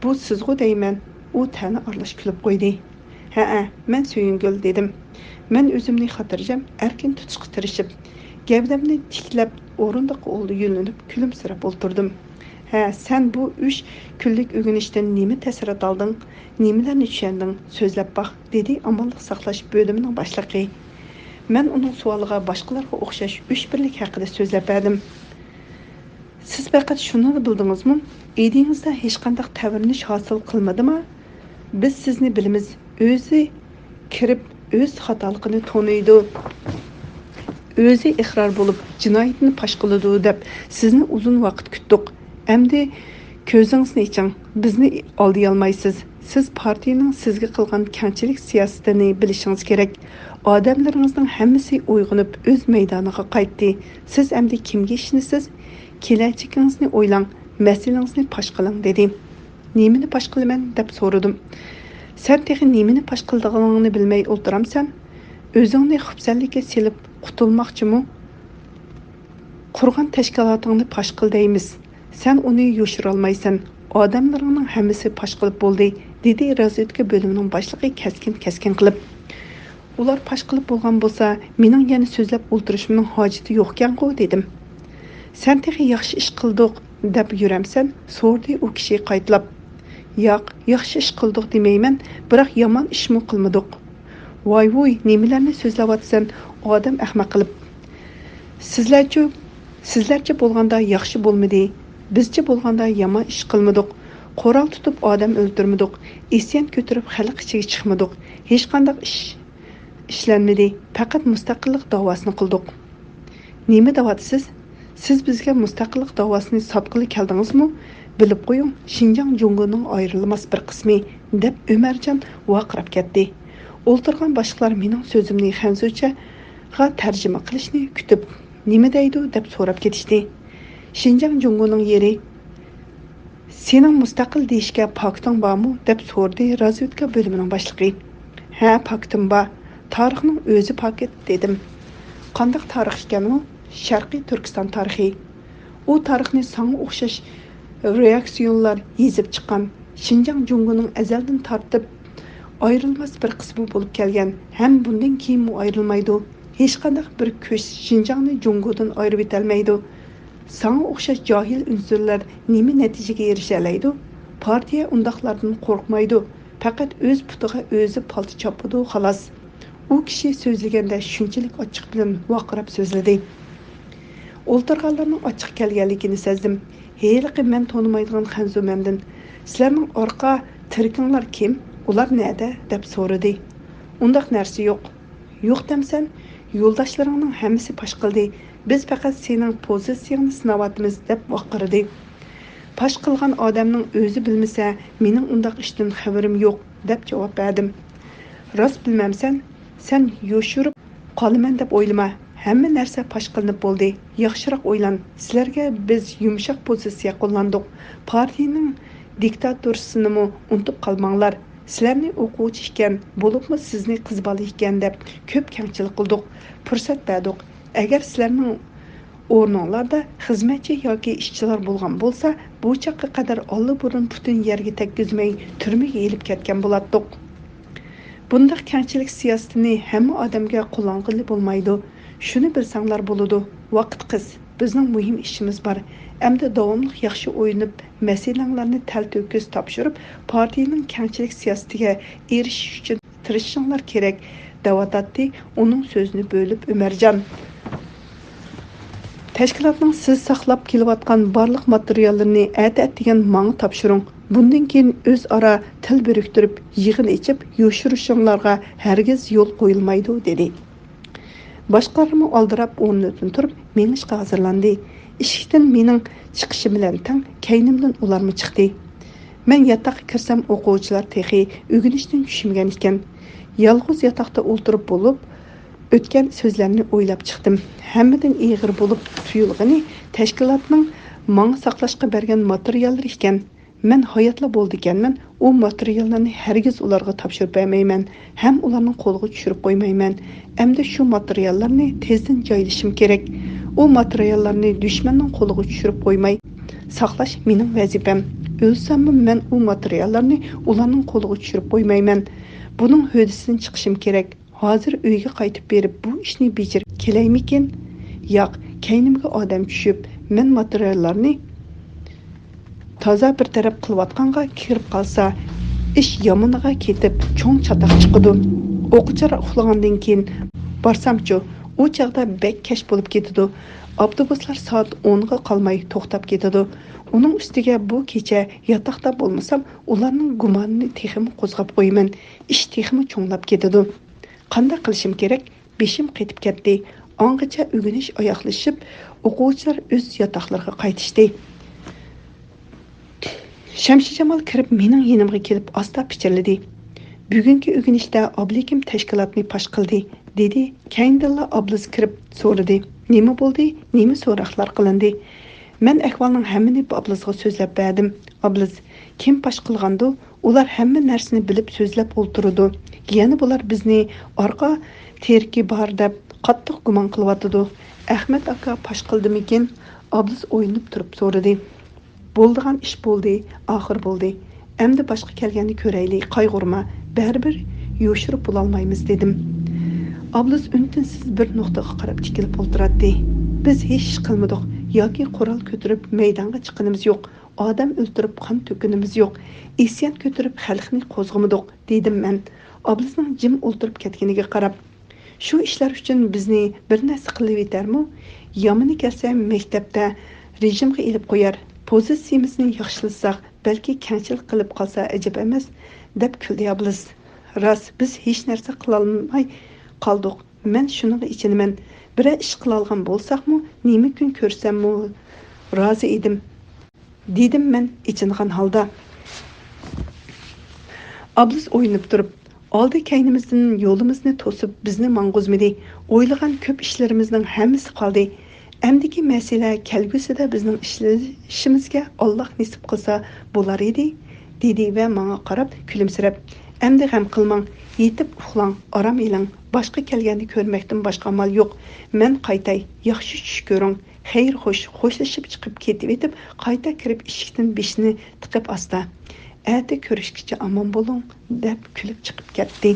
bu sizgu deyman. U tani aralash kulib qo'ydi. Ha, men Söyüngül dedim. Men o'zimni xotirjam, erkin tutishga tirishib, gavdamni tiklab, o'rindiqqa oldi yo'linib, kulimsirab o'ltirdim. Ha, sen bu 3 kunlik o'rganishdan nima ta'sirat olding? Nimalarni tushunding? So'zlab baq, dedi amonlik saqlash bo'limining boshlig'i. Men uning savoliga boshqalarga o'xshash 3 birlik haqida so'zlab berdim. Siz faqat shuni bildingizmi? Edingizda hech qanday tavrinish hosil qilmadimi? Biz sizni bilamiz. O'zi kirib, o'z xatoligini toniydi. O'zi iqror bo'lib, jinoyatni pash qiladi deb sizni uzun vaqt kutdik. Endi ko'zingizni iching, bizni oldiy olmaysiz. Siz partiyaning sizga qilgan kamchilik siyosatini bilishingiz kerak. Odamlaringizning hammasi uyg'onib, o'z maydoniga qaytdi. Siz endi kimga ishonasiz? Kelajagingizni o'ylang, masalaningizni pash qiling dedi. Nimani pash qilaman deb so'radim. Sen texi nimani pash qildig'ingni bilmay o'ltiramsan? O'zingni xufsallikka selib qutulmoqchimi? Qurgan tashkilotingni pash qil deymiz. Sen uni yo'shira olmaysan. Odamlarning hammasi pash qilib bo'ldi, dedi razvedka bo'limining boshlig'i kaskin qilib. Ular pash qilib bo'lgan bo'lsa, mening yana so'zlab o'ltirishimning hojati yo'q-ku dedim. Sen texi yaxshi ish qildik deb yuramsan, so'rdi u kishi qaytlab. Yo'q, yaxshi ish qildik demayman, biroq yomon ishmi qilmadik. Voy, nimalarni so'zlayapsan, odam ahmoq qilib. Sizlarcha bo'lganda yaxshi bo'lmadi. Bizcha bo'lganda yomon ish qilmadik. Qo'ral tutib odam o'ldirmadik. Isyon ko'tarib xalq ichiga chiqmadik. Hech qanday ishlanmadi. Faqat mustaqillik da'vosini qildik. Nima da'vatisiz? Siz bizga mustaqillik da'vosini sotqili keldingizmi? Bilib qo'ying, Xinjiang Jungoning ayrilmas bir qismi deb Ömerjon vaqirab ketdi. O'ltirgan boshqalar mening so'zimni xanzuchaga tarjima qilishni kutib, nima deydi deb so'rab ketishdi. Şinjan Jungo'nun yeri sening mustaqil deyishga pakiting bormi deb so'rdi razvedka bo'limining boshlig'i. Ha, pakitim bor. Tarixning o'zi pakit dedim. Qanday tarix ekanmi? Sharqiy Turkiston tarixi. U tarixni sanga o'xshash reaksiyonlar yezib chiqqan. Şinjan Jungo'nun azaldan tortib ayrılmaz bir qismi bo'lib kelgan. Ham bundan keyin u ayrılmaydi. Hech qanday bir kuch Şinjanni Jungo'dan ayirib etolmaydi. Sana o'xshash johil unsurlar nima natijaga erishalaydi? Partiya undaqlardan qo'rqmaydi. Faqat o'z putiga o'zi palto chopadi xolos. U kishi so'zlaganda shunchalik ochiq bilan vaqirab so'zladi. O'ltirganlarning ochiq kelganligini sezdim. Heyliqi men tonimaydigan xanzumamdan sizlarning orqa tirkinglar kim? Ular nerede? Deb so'radi. Undaq narsa yo'q. Yo'q demsan, yo'ldoshlaringning hammasi pash qildi. Biz faqat sening pozitsiyangni sinavatimiz deb vaqirdi. Pash qilgan odamning o'zi bilmasa, mening undaq ishdan xabarim yo'q deb javob berdim. Rost bilmamsan, sen yo'shirib qolaman deb o'ylama. Hamma narsa pash qilinib bo'ldi. Yaxshiroq o'ylan. Sizlarga biz yumshoq pozitsiya qo'llandik. Partiyaning diktatorasini unutib qolmanglar. Sizlarni o'quvchi ekan, bo'libmi sizni qiz bola ekan deb ko'p kamchilik qildik. Fursat berdik. Agar sizlarning o'rninglarda xizmatchi yoki ishchilar bo'lgan bo'lsa, bu chaqqa qadar olli-burun butun yerga tekkizmay turmaga elib ketgan bo'lardik. Bundaq kamchilik siyosatini hamma odamga qo'llanqili bo'lmaydi. Shuni bilsanglar bo'ladi. Vaqt qiz. Bizning muhim ishimiz bor. Endi davomli yaxshi o'yinib, masalalarni tal-to'kis topshirib, partiyaning kamchilik siyosatiga erishish uchun tirishinglar kerak. Davatati uning so'zini bo'lib Umarjon. Tashkilotning siz saqlab kelayotgan barliq materiallarini degan menga topshiring. Bundan keyin o'zaro til biriktirib, yig'in ichib, yo'shirishinglarga hargiz yo'l qo'yilmaydi dedi. Boshqarma oldirab o'rnidan turib, menishga hozirlandi. Eshikdan mening chiqishim bilan tang kaynimdan ularmi chiqdi. Men yotoqqa kirsam o'quvchilar texi o'ginishdan tushmagan ekan. Yolg'iz yotoqda o'ltirib bo'lib, o'tgan so'zlarni o'ylab chiqdim. Hammadan ig'ir bo'lib tuyulgani tashkilotning menga saqlashga bergan materiallar ekan. Men hayotla bo'ldi ekanman, u materiallarni hargiz ularga topshirib bermayman, ham ularning qo'liga tushirib qo'ymayman. Endi shu materiallarni tezdan joylashim kerak. U materiallarni dushmanning qo'liga tushirib qo'ymay saqlash mening vazifam. O'lsammi men u materiallarni ularning qo'liga tushirib qo'ymayman. Buning hodisasidan chiqishim kerak. Hozir uyga qaytib berib bu ishni bejirib kelaymikin? Yo'q, kaynimga odam tushib, men materiallarni toza bir taraf qilayotganga kirib qolsa, ish yomoniga ketib, cho'ng chataq chiqadi. O'quvchilar uxlagandan keyin borsamchu, u chaqda bek kash bo'lib ketadi. Avtobuslar soat 10 ga qolmay to'xtab ketadi. Uning ustiga bu kecha yotoqda bo'lmasam, ularning gumonini teximi qo'zg'ab qo'yman. Ish teximi cho'nglab ketadi. Qanday qilishim kerak? Beshim ketib ketdi. Ongacha o'ginish oyoqlashib, o'quvchilar o'z yotoqlariga qaytishdi. Shamshi Jamol kirib mening yonimga kelib asta pichirladi. Bugungi o'ginishda oblikim tashkilotni pash qildi, dedi. Keyindilla Ablis kirib so'radi. Nima bo'ldi? Nima so'roqlar qilindi? Men ahvolning hammani Ablisga so'zlab berdim. Ablis, kim pash qilgandi? Ular hamma narsani bilib so'zlab o'ltirdi. Yana bular bizni orqa terki bor deb qattiq gumon qilyotdi. Ahmad aka pash qildimikin? Ablis o'yinib turib so'radi. Bo'ldigan ish bo'ldi, oxir bo'ldi. Endi boshqa kelganni ko'raylik, qayg'urma. Baribir yo'shirib bo'lolmaymiz dedim. Ablis untinsiz bir nuqtaga qarab tikilib o'ltiradi. Biz hech ish qilmadik yoki qurol ko'tarib maydonga chiqqanimiz yo'q. Odam o'ltirib qon to'kinimiz yo'q. Isyon ko'tarib xalqni qo'zg'amadik, dedim men. Ablisning jim o'ltirib ketganiga qarab, shu ishlar uchun bizni bir narsa qilib yetarmi? Yomoni kelsa maktabda rejimga ilib qo'yar. Pozitsiyamizni yaxshilasak, balki kamchilik qilib qolsa ajab emas, deb kuldi Ablis. Rost, biz hech narsa qila olmay qoldik. Men shuninga ichinaman. Bir ish qila olgan bo'lsaqmi, nima kun ko'rsammi, rozi edim, dedim men ichingan holda. Ablis o'yinib turib, Oldi keynimizden yolimizni to'sib bizni mang'uzmidi. O'ylagan ko'p ishlarimizning hammasi qoldi. Əmdiki məsələ kəlgüsüdə bizning işimizga Alloh nisib qilsa bo'lar edi, dedi və mənə qarab gülümsirab, "Əmdi g'am qilmang, yetib uxlang, aram eling. Boshqa kelganni ko'rmakdan boshqa amal yo'q. Men qaytay, yaxshi tush ko'ring. Xeyr xo'sh, xo'shlashib chiqib ketib etib, qayta kirib eshikdan beshini tiqib asta. Әті көрішкіше аман болың, деп күліп chiqib ketdi.